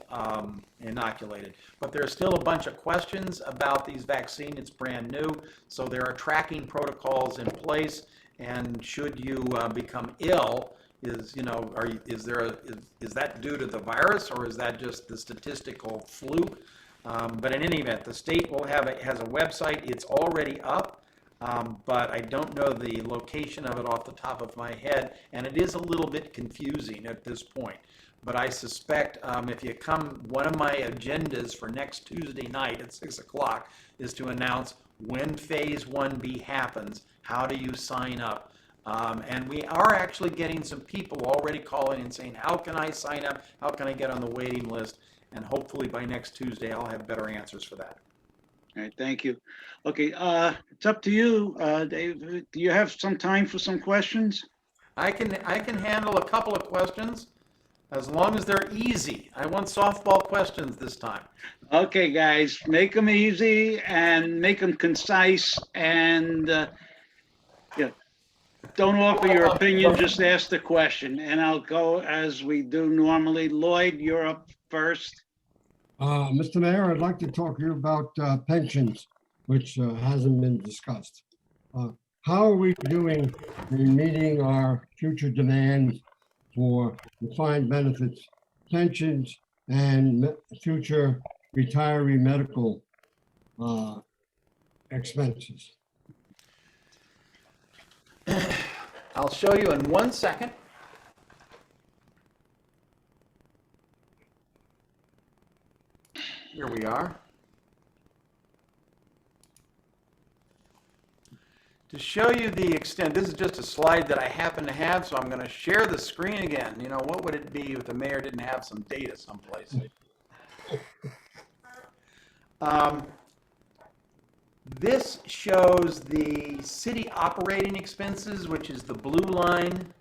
[SPEAKER 3] inoculated. But there are still a bunch of questions about these vaccines. It's brand new, so there are tracking protocols in place. And should you become ill, is that due to the virus or is that just the statistical fluke? But in any event, the state has a website. It's already up, but I don't know the location of it off the top of my head, and it is a little bit confusing at this point. But I suspect if you come, one of my agendas for next Tuesday night at 6 o'clock is to announce when Phase 1B happens. How do you sign up? And we are actually getting some people already calling and saying, how can I sign up? How can I get on the waiting list? And hopefully by next Tuesday, I'll have better answers for that.
[SPEAKER 1] All right, thank you. Okay, it's up to you, Dave. Do you have some time for some questions?
[SPEAKER 3] I can handle a couple of questions as long as they're easy. I want softball questions this time.
[SPEAKER 1] Okay, guys, make them easy and make them concise and don't offer your opinion, just ask the question. And I'll go as we do normally. Lloyd, you're up first.
[SPEAKER 6] Mr. Mayor, I'd like to talk to you about pensions, which hasn't been discussed. How are we doing in meeting our future demands for defined benefits, pensions, and future retiree medical expenses?
[SPEAKER 3] I'll show you in 1 second. are. To show you the extent, this is just a slide that I happen to have, so I'm going to share the screen again. You know, what would it be if the mayor didn't have some data someplace? This shows the city operating expenses, which is the blue line,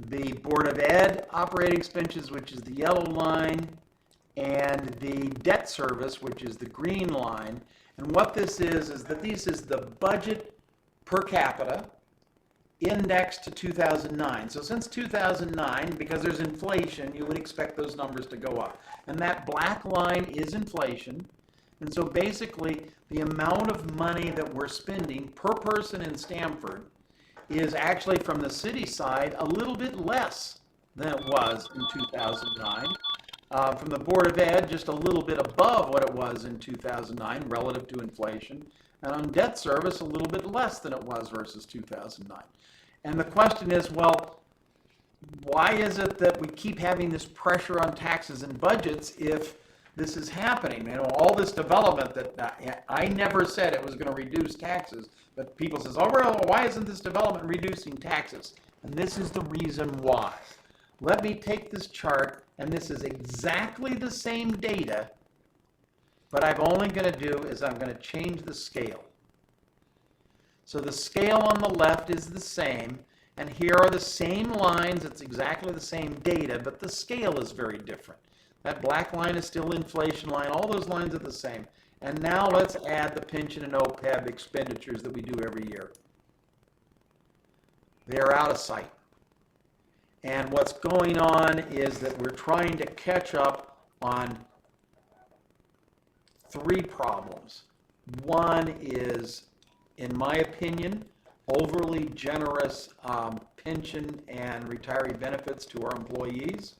[SPEAKER 3] the Board of Ed operating expenses, which is the yellow line, and the debt service, which is the green line. And what this is that this is the budget per capita indexed to 2009. So since 2009, because there's inflation, you would expect those numbers to go up. And that black line is inflation. And so basically, the amount of money that we're spending per person in Stamford is actually, from the city side, a little bit less than it was in 2009. From the Board of Ed, just a little bit above what it was in 2009 relative to inflation. And on debt service, a little bit less than it was versus 2009. And the question is, well, why is it that we keep having this pressure on taxes and budgets if this is happening? You know, all this development that I never said it was going to reduce taxes, but people says, oh, well, why isn't this development reducing taxes? And this is the reason why. Let me take this chart, and this is exactly the same data, but I'm only going to do is I'm going to change the scale. So the scale on the left is the same, and here are the same lines. It's exactly the same data, but the scale is very different. That black line is still inflation line. All those lines are the same. And now let's add the pension and OPEB expenditures that we do every year. They're out of sight. And what's going on is that we're trying to catch up on three problems. One is, in my opinion, overly generous pension and retiree benefits to our employees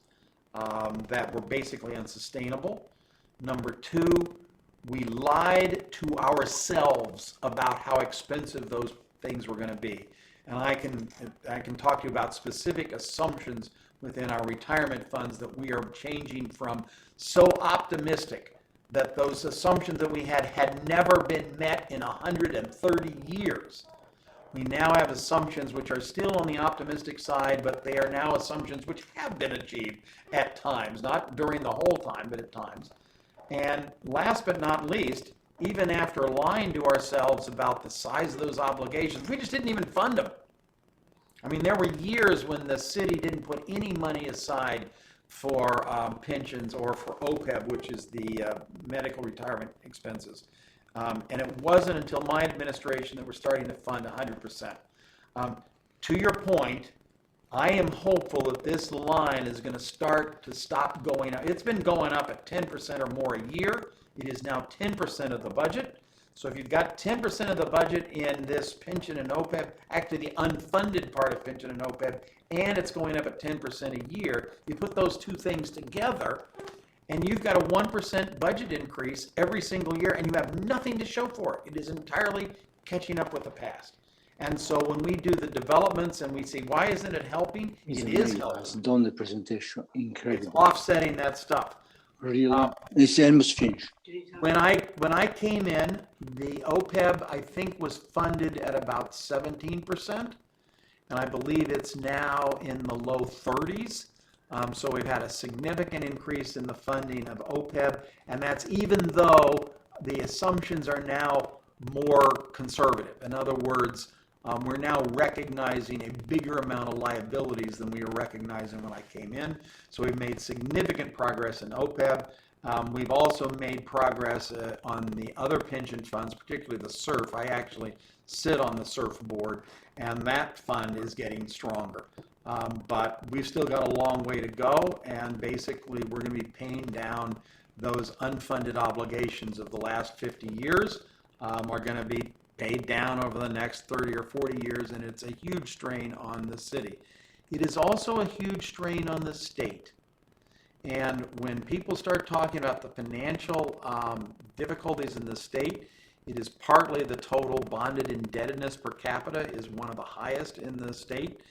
[SPEAKER 3] that were basically unsustainable. Number two, we lied to ourselves about how expensive those things were going to be. And I can talk to you about specific assumptions within our retirement funds that we are changing from so optimistic that those assumptions that we had never been met in 130 years. We now have assumptions which are still on the optimistic side, but they are now assumptions which have been achieved at times, not during the whole time, but at times. And last but not least, even after lying to ourselves about the size of those obligations, we just didn't even fund them. I mean, there were years when the city didn't put any money aside for pensions or for OPEB, which is the medical retirement expenses. And it wasn't until my administration that we're starting to fund 100%. To your point, I am hopeful that this line is going to stop going up. It's been going up at 10% or more a year. It is now 10% of the budget. So if you've got 10% of the budget in this pension and OPEB, actually the unfunded part of pension and OPEB, and it's going up at 10% a year, you put those two things together, and you've got a 1% budget increase every single year, and you have nothing to show for it. It is entirely catching up with the past. And so when we do the developments and we see, why isn't it helping? It is helping.
[SPEAKER 7] Done the presentation,
[SPEAKER 3] It's
[SPEAKER 7] incredible.
[SPEAKER 3] offsetting that stuff.
[SPEAKER 7] Really, it's almost finished.
[SPEAKER 3] When I came in, the OPEB, I think, was funded at about 17%, and I believe it's now in the low 30s. So we've had a significant increase in the funding of OPEB, and that's even though the assumptions are now more conservative. In other words, we're now recognizing a bigger amount of liabilities than we were recognizing when I came in. So we've made significant progress in OPEB. We've also made progress on the other pension funds, particularly the SURF. I actually sit on the SURF board, and that fund is getting stronger. But we've still got a long way to go, and basically we're going to be paying down those unfunded obligations of the last 50 years. Are going to be paid down over the next 30 or 40 years, and it's a huge strain on the city. It is also a huge strain on the state. And when people start talking about the financial difficulties in the state, it is partly the total bonded indebtedness per capita is one of the highest in the state.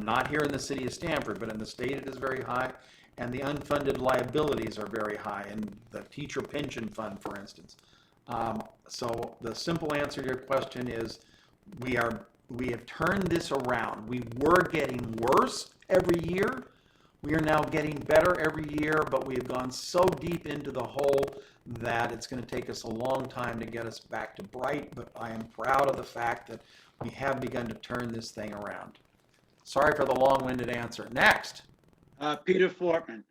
[SPEAKER 3] Not here in the city of Stamford, but in the state it is very high. and the unfunded liabilities are very high, and the teacher pension fund, for instance. So the simple answer to your question is we have turned this around. We were getting worse every year. We are now getting better every year, but we have gone so deep into the hole that it's going to take us a long time to get us back to bright, but I am proud of the fact that we have begun to turn this thing around. Sorry for the long-winded answer. Next.
[SPEAKER 1] Peter Fortman.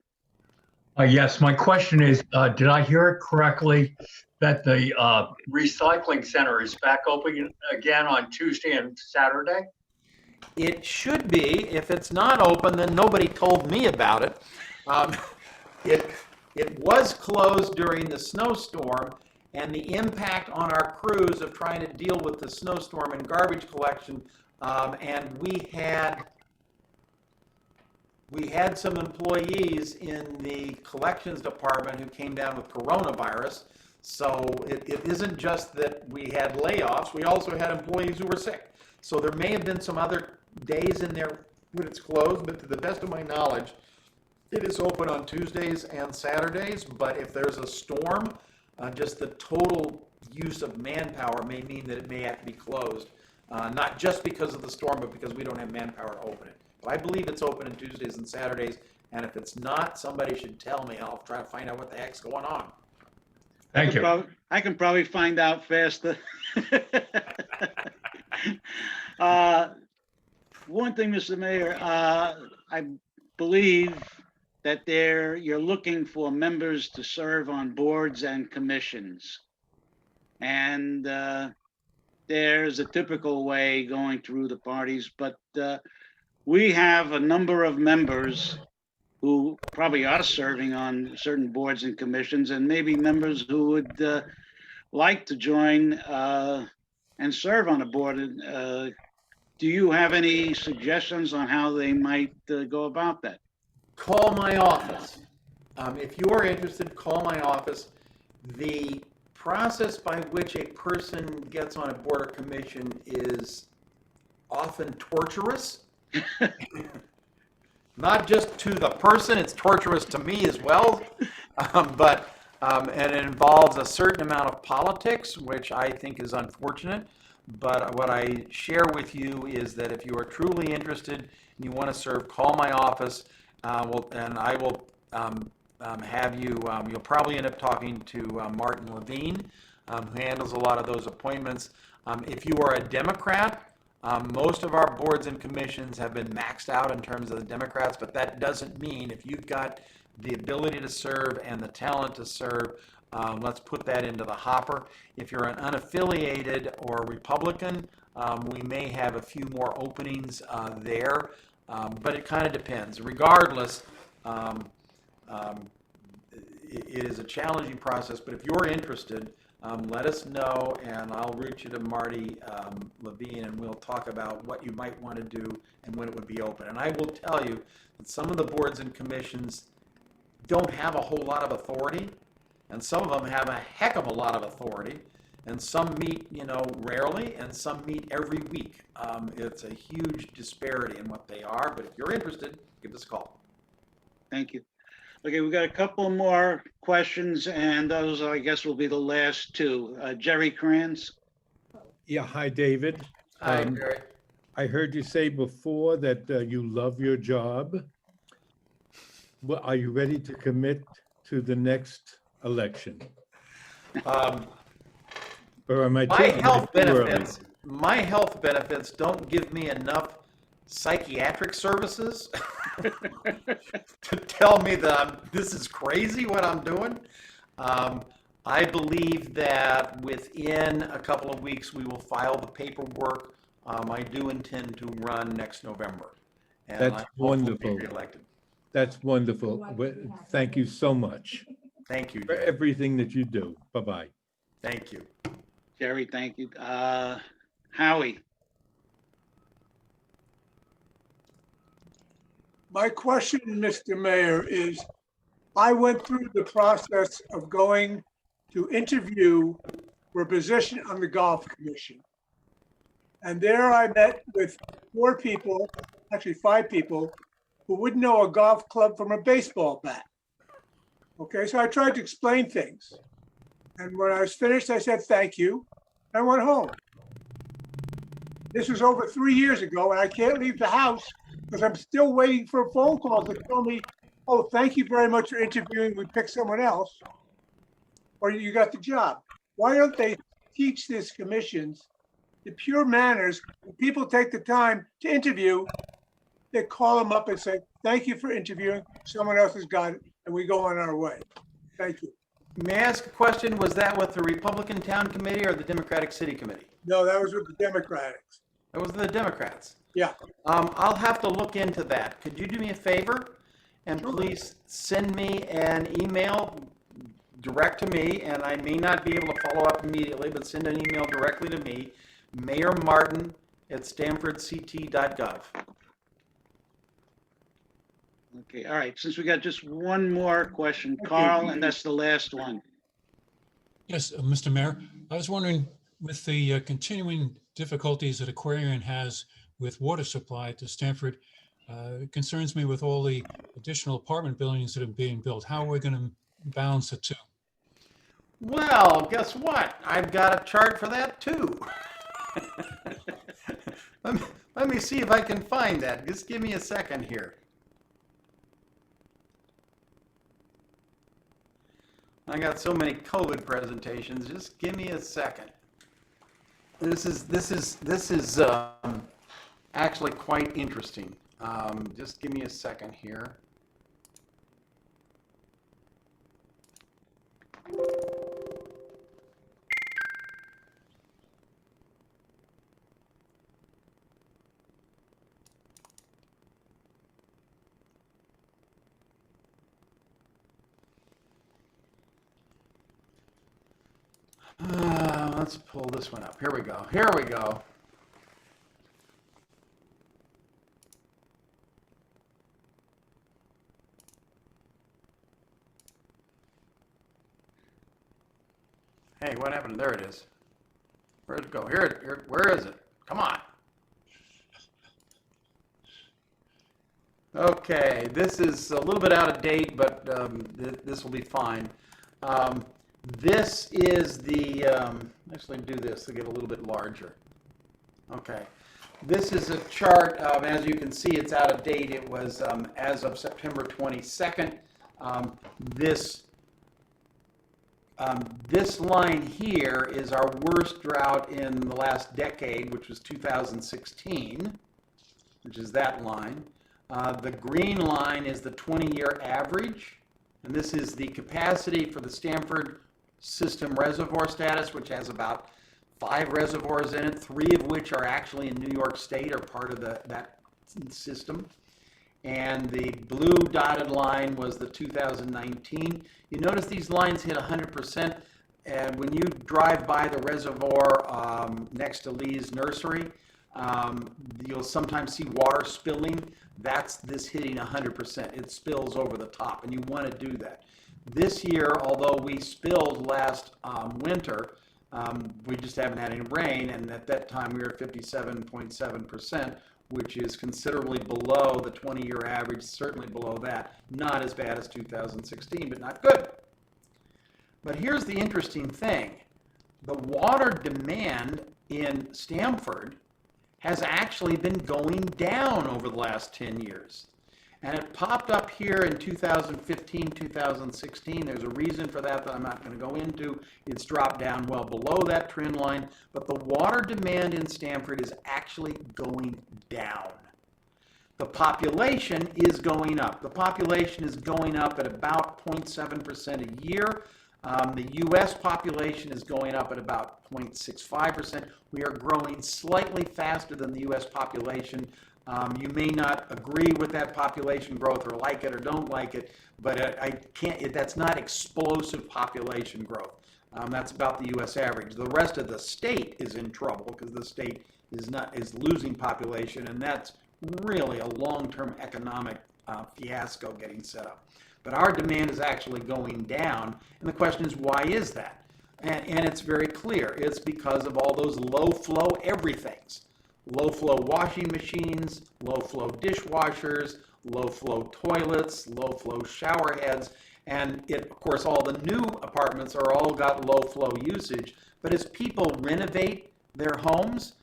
[SPEAKER 8] Yes, my question is, did I hear it correctly that the recycling center is back open again on Tuesday and Saturday?
[SPEAKER 3] It should be. If it's not open, then nobody told me about it. It was closed during the snowstorm, and the impact on our crews of trying to deal with the snowstorm and garbage collection, and we had some employees in the collections department who came down with coronavirus. So it isn't just that we had layoffs, we also had employees who were sick. So there may have been some other days in there when it's closed, but to the best of my knowledge, it is open on Tuesdays and Saturdays. But if there's a storm, just the total use of manpower may mean that it may have to be closed. Not just because of the storm, but because we don't have manpower to open it. But I believe it's open on Tuesdays and Saturdays, and if it's not, somebody should tell me. I'll try to find out what the heck's going on.
[SPEAKER 8] Thank you.
[SPEAKER 1] I can probably find out faster. One thing, Mr. Mayor, I believe that you're looking for members to serve on boards and commissions. And there's a typical way going through the parties, but we have a number of members who probably are serving on certain boards and commissions, and maybe members who would like to join and serve on a board. Do you have any suggestions on how they might go about that?
[SPEAKER 3] Call my office. If you are interested, call my office. The process by which a person gets on a board or commission is often torturous. Not just to the person, it's torturous to me as well. And it involves a certain amount of politics, which I think is unfortunate. But what I share with you is that if you are truly interested and you want to serve, call my office, and I will have you, you'll probably end up talking to Martin Levine, who handles a lot of those appointments. If you are a Democrat, most of our boards and commissions have been maxed out in terms of the Democrats, but that doesn't mean if you've got the ability to serve and the talent to serve, let's put that into the hopper. If you're an unaffiliated or Republican, we may have a few more openings there, but it kind of depends. Regardless, it is a challenging process, but if you're interested, let us know, and I'll route you to Marty Levine, and we'll talk about what you might want to do and when it would be open. And I will tell you that some of the boards and commissions don't have a whole lot of authority, and some of them have a heck of a lot of authority, and some meet, rarely, and some meet every week. It's a huge disparity in what they are, but if you're interested, give us a call.
[SPEAKER 1] Thank you. Okay, we've got a couple more questions, and those, I guess, will be the last two. Jerry Kranz.
[SPEAKER 9] Yeah, hi, David.
[SPEAKER 3] Hi, Jerry.
[SPEAKER 9] I heard you say before that you love your job. Well, are you ready to commit to the next election? Or am I
[SPEAKER 3] My
[SPEAKER 9] too
[SPEAKER 3] health
[SPEAKER 9] early?
[SPEAKER 3] benefits don't give me enough psychiatric services to tell me that this is crazy what I'm doing. I believe that within a couple of weeks we will file the paperwork. I do intend to run next November. And
[SPEAKER 9] That's
[SPEAKER 3] I hope we'll
[SPEAKER 9] wonderful.
[SPEAKER 3] be reelected.
[SPEAKER 9] That's wonderful. Thank you so much
[SPEAKER 3] Thank you,
[SPEAKER 9] for
[SPEAKER 3] Jerry.
[SPEAKER 9] everything that you do. Bye-bye.
[SPEAKER 3] Thank you.
[SPEAKER 1] Jerry, thank you. Howie.
[SPEAKER 10] My question, Mr. Mayor, is I went through the process of going to interview for a position on the Golf Commission. And there I met with 4 people, actually 5 people, who wouldn't know a golf club from a baseball bat. Okay, so I tried to explain things. And when I was finished, I said, thank you, and went home. This was over 3 years ago, and I can't leave the house because I'm still waiting for a phone call to tell me, oh, thank you very much for interviewing. We picked someone else, or you got the job. Why don't they teach these commissions the pure manners? When people take the time to interview, they call them up and say, thank you for interviewing. Someone else has got it, and we go on our way. Thank you.
[SPEAKER 3] May I ask a question? Was that with the Republican Town Committee or the Democratic City Committee?
[SPEAKER 10] No, that was with the Democrats.
[SPEAKER 3] That was the Democrats.
[SPEAKER 10] Yeah.
[SPEAKER 3] I'll have to look into that. Could you do me a favor? And please send me an email direct to me, and I may not be able to follow up immediately, but send an email directly to me, Mayor Martin at stanfordct.gov.
[SPEAKER 1] Okay, all right. Since we got just one more question, Carl, and that's the last one.
[SPEAKER 11] Yes, Mr. Mayor, I was wondering, with the continuing difficulties that Aquarian has with water supply to Stanford, it concerns me with all the additional apartment buildings that are being built. How are we going to balance the two?
[SPEAKER 3] Well, guess what? I've got a chart for that too. Let me see if I can find that. Just give me a second here. I got so many COVID presentations. Just give me a second. This is actually quite interesting. Just give me a second here. Let's pull this one up. Here we go. Here we go. Hey, what happened? There it is. Where'd it go? Here, where is it? Come on. Okay, this is a little bit out of date, but this will be fine. This is the, actually do this to get a little bit larger. Okay. This is a chart, as you can see, it's out of date. It was as of September 22nd. This line here is our worst drought in the last decade, which was 2016, which is that line. The green line is the 20-year average, and this is the capacity for the Stanford system reservoir status, which has about 5 reservoirs in it, 3 of which are actually in New York State, or part of that system. And the blue dotted line was the 2019. You notice these lines hit 100%. And when you drive by the reservoir next to Lee's nursery, you'll sometimes see water spilling. That's this hitting 100%. It spills over the top, and you want to do that. This year, although we spilled last winter, we just haven't had any rain, and at that time we were at 57.7%, which is considerably below the 20-year average, certainly below that. Not as bad as 2016, but not good. But here's the interesting thing. The water demand in Stanford has actually been going down over the last 10 years. And it popped up here in 2015, 2016. There's a reason for that I'm not going to go into. It's dropped down well below that trend line. But the water demand in Stanford is actually going down. The population is going up. The population is going up at about 0.7% a year. The U.S. population is going up at about 0.65%. We are growing slightly faster than the U.S. population. You may not agree with that population growth or like it or don't like it, but that's not explosive population growth. That's about the U.S. average. The rest of the state is in trouble because the state is losing population, and that's really a long-term economic fiasco getting set up. But our demand is actually going down, and the question is, why is that? And it's very clear. It's because of all those low-flow everythings. low flow washing machines, low flow dishwashers, low flow toilets, low flow shower heads. And of course, all the new apartments are all got low flow usage. But as people renovate their homes,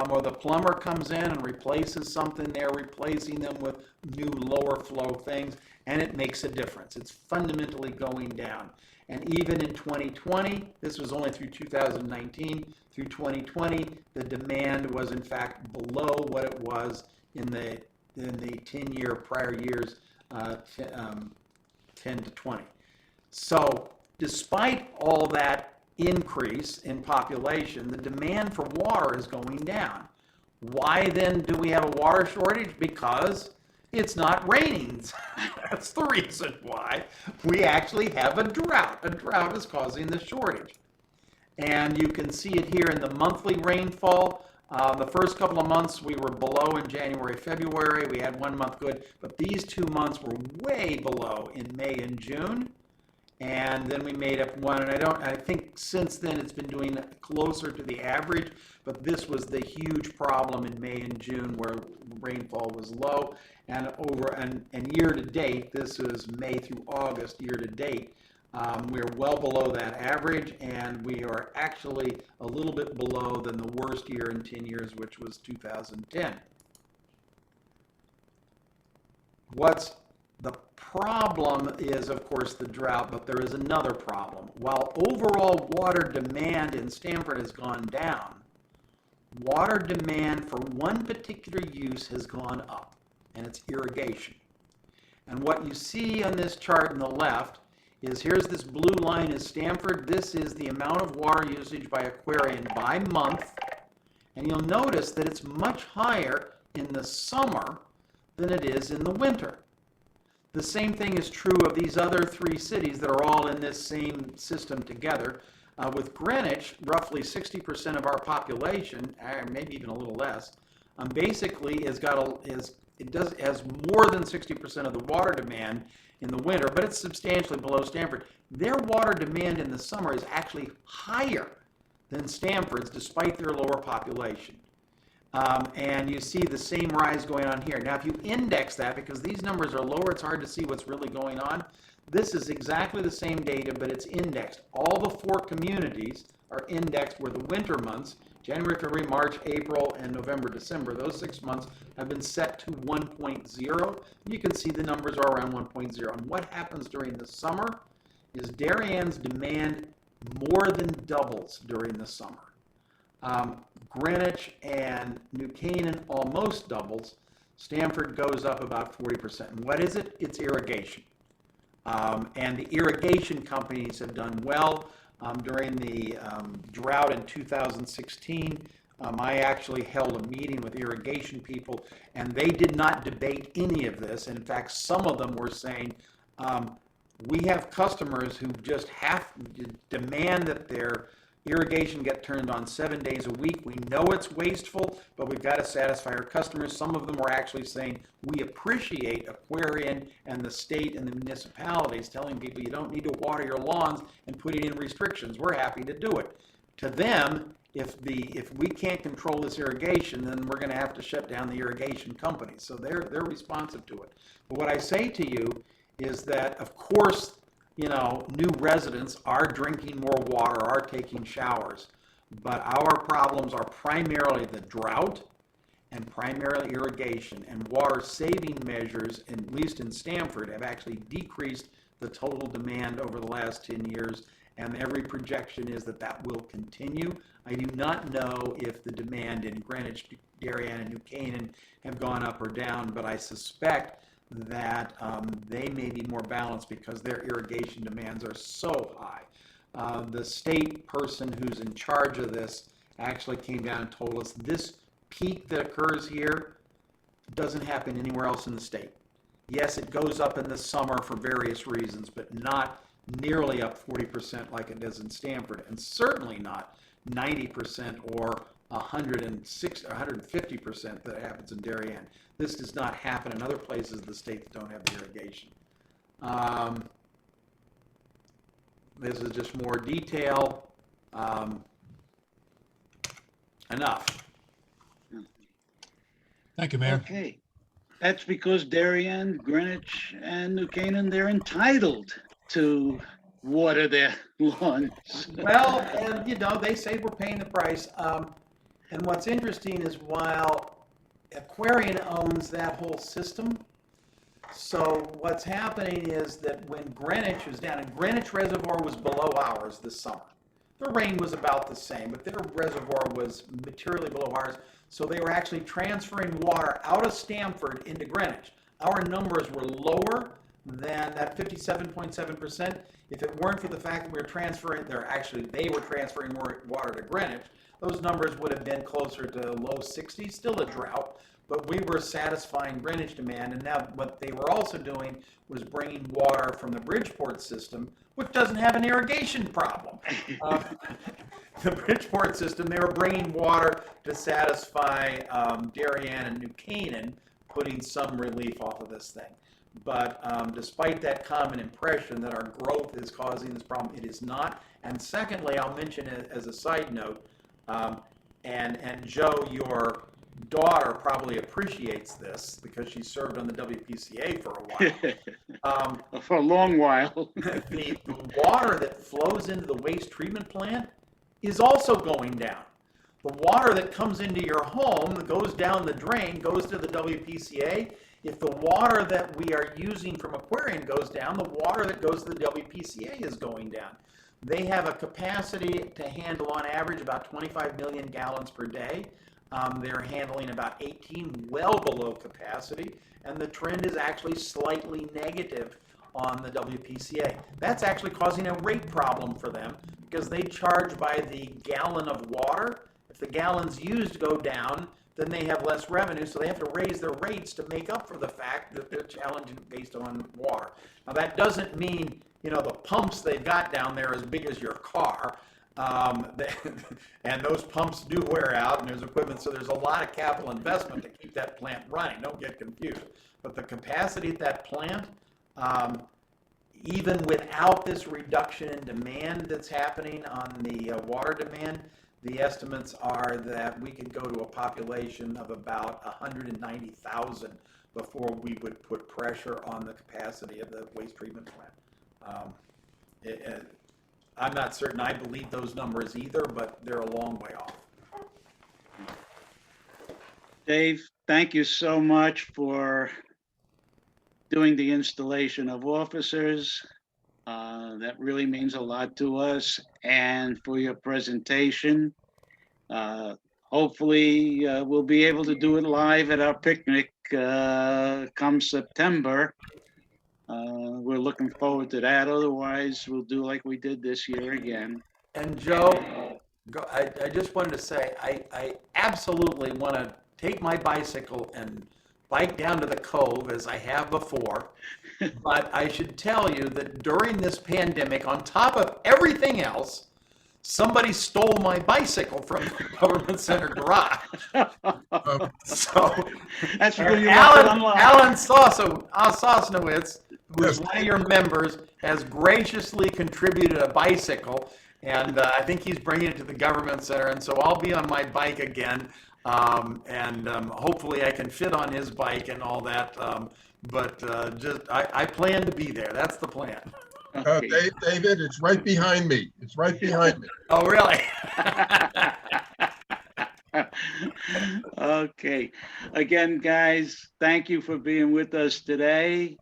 [SPEAKER 3] or the plumber comes in and replaces something, they're replacing them with new lower flow things, and it makes a difference. It's fundamentally going down. And even in 2020, this was only through 2019, through 2020, the demand was in fact below what it was in the 10-year prior years, 10 to 20. So despite all that increase in population, the demand for water is going down. Why then do we have a water shortage? Because it's not raining. That's the reason why we actually have a drought. A drought is causing the shortage. And you can see it here in the monthly rainfall. The first couple of months we were below in January, February. We had 1 month good, but these 2 months were way below in May and June. And then we made up one, and I think since then it's been doing closer to the average, but this was the huge problem in May and June where rainfall was low. And year to date, this is May through August, year to date, we're well below that average, and we are actually a little bit below than the worst year in 10 years, which was 2010. What's the problem is, of course, the drought, but there is another problem. While overall water demand in Stamford has gone down, water demand for one particular use has gone up, and it's irrigation. And what you see on this chart on the left is here's this blue line is Stamford. This is the amount of water usage by Aquarian by month. And you'll notice that it's much higher in the summer than it is in the winter. The same thing is true of these other 3 cities that are all in this same system together. With Greenwich, roughly 60% of our population, maybe even a little less, basically has more than 60% of the water demand in the winter, but it's substantially below Stamford. Their water demand in the summer is actually higher than Stamford's, despite their lower population. And you see the same rise going on here. Now, if you index that, because these numbers are lower, it's hard to see what's really going on. This is exactly the same data, but it's indexed. All the 4 communities are indexed where the winter months, January, February, March, April, and November, December, those 6 months have been set to 1.0. You can see the numbers are around 1.0. And what happens during the summer is Darien's demand more than doubles during the summer. Greenwich and New Canaan almost doubles. Stamford goes up about 40%. And what is it? It's irrigation. And the irrigation companies have done well. During the drought in 2016, I actually held a meeting with irrigation people, and they did not debate any of this. In fact, some of them were saying, we have customers who just have to demand that their irrigation get turned on 7 days a week. We know it's wasteful, but we've got to satisfy our customers. Some of them were actually saying, we appreciate Aquarian and the state and the municipalities telling people you don't need to water your lawns and putting in restrictions. We're happy to do it. To them, if we can't control this irrigation, then we're going to have to shut down the irrigation company. So they're responsive to it. But what I say to you is that, of course, new residents are drinking more water, are taking showers, but our problems are primarily the drought and primarily irrigation, and water saving measures, at least in Stamford, have actually decreased the total demand over the last 10 years, and every projection is that that will continue. I do not know if the demand in Greenwich, Darien, and New Canaan have gone up or down, but I suspect that they may be more balanced because their irrigation demands are so high. The state person who's in charge of this actually came down and told us this peak that occurs here doesn't happen anywhere else in the state. Yes, it goes up in the summer for various reasons, but not nearly up 40% like it does in Stamford, and certainly not 90% or 106, 150% that happens in Darien. This does not happen in other places in the state that don't have irrigation. This is just more detail. Enough.
[SPEAKER 11] Thank you, Mayor.
[SPEAKER 1] Okay. That's because Darien, Greenwich, and New Canaan, they're entitled to water their lawns.
[SPEAKER 3] Well, and they say we're paying the price. And what's interesting is while Aquarian owns that whole system, so what's happening is that when Greenwich was down, and Greenwich Reservoir was below ours this summer. The rain was about the same, but their reservoir was materially below ours. So they were actually transferring water out of Stamford into Greenwich. Our numbers were lower than that 57.7%. If it weren't for the fact that we were transferring, they were transferring more water to Greenwich, those numbers would have been closer to low 60s, still a drought, but we were satisfying Greenwich demand. And now what they were also doing was bringing water from the Bridgeport system, which doesn't have an irrigation problem. The Bridgeport system, they were bringing water to satisfy Darien and New Canaan, putting some relief off of this thing. But despite that common impression that our growth is causing this problem, it is not. And secondly, I'll mention it as a side note, and Joe, your daughter probably appreciates this because she served on the WPCA for a while.
[SPEAKER 1] For a long while.
[SPEAKER 3] The water that flows into the waste treatment plant is also going down. The water that comes into your home, that goes down the drain, goes to the WPCA. If the water that we are using from Aquarian goes down, the water that goes to the WPCA is going down. They have a capacity to handle on average about 25 million gallons per day. They're handling about 18, well below capacity, and the trend is actually slightly negative on the WPCA. That's actually causing a rate problem for them because they charge by the gallon of water. If the gallons used go down, then they have less revenue, so they have to raise their rates to make up for the fact that they're challenged based on water. Now that doesn't mean, the pumps they've got down there are as big as your car, and those pumps do wear out, and there's equipment, so there's a lot of capital investment to keep that plant running. Don't get confused. But the capacity at that plant, even without this reduction in demand that's happening on the water demand, the estimates are that we could go to a population of about 190,000 before we would put pressure on the capacity of the waste treatment plant. I'm not certain I believe those numbers either, but they're a long way off.
[SPEAKER 1] Dave, thank you so much for doing the installation of officers. That really means a lot to us, and for your presentation. Hopefully, we'll be able to do it live at our picnic come September. We're looking forward to that. Otherwise, we'll do like we did this year again.
[SPEAKER 3] And Joe, I just wanted to say, I absolutely want to take my bicycle and bike down to the Cove as I have before. But I should tell you that during this pandemic, on top of everything else, somebody stole my bicycle from the government center garage. So
[SPEAKER 1] that's because you left it unlocked.
[SPEAKER 3] Alan Sosnowitz, who is one of your members, has graciously contributed a bicycle, and I think he's bringing it to the government center. And so I'll be on my bike again, and hopefully I can fit on his bike and all that. But I plan to be there. That's the plan.
[SPEAKER 1] Okay.
[SPEAKER 12] David, it's right behind me. It's right behind me.
[SPEAKER 3] Oh, really?
[SPEAKER 1] Okay. Again, guys, thank you for being with us today.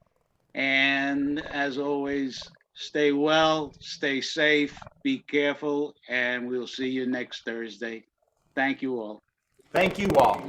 [SPEAKER 1] And as always, stay well, stay safe, be careful, and we'll see you next Thursday. Thank you all.
[SPEAKER 3] Thank you all.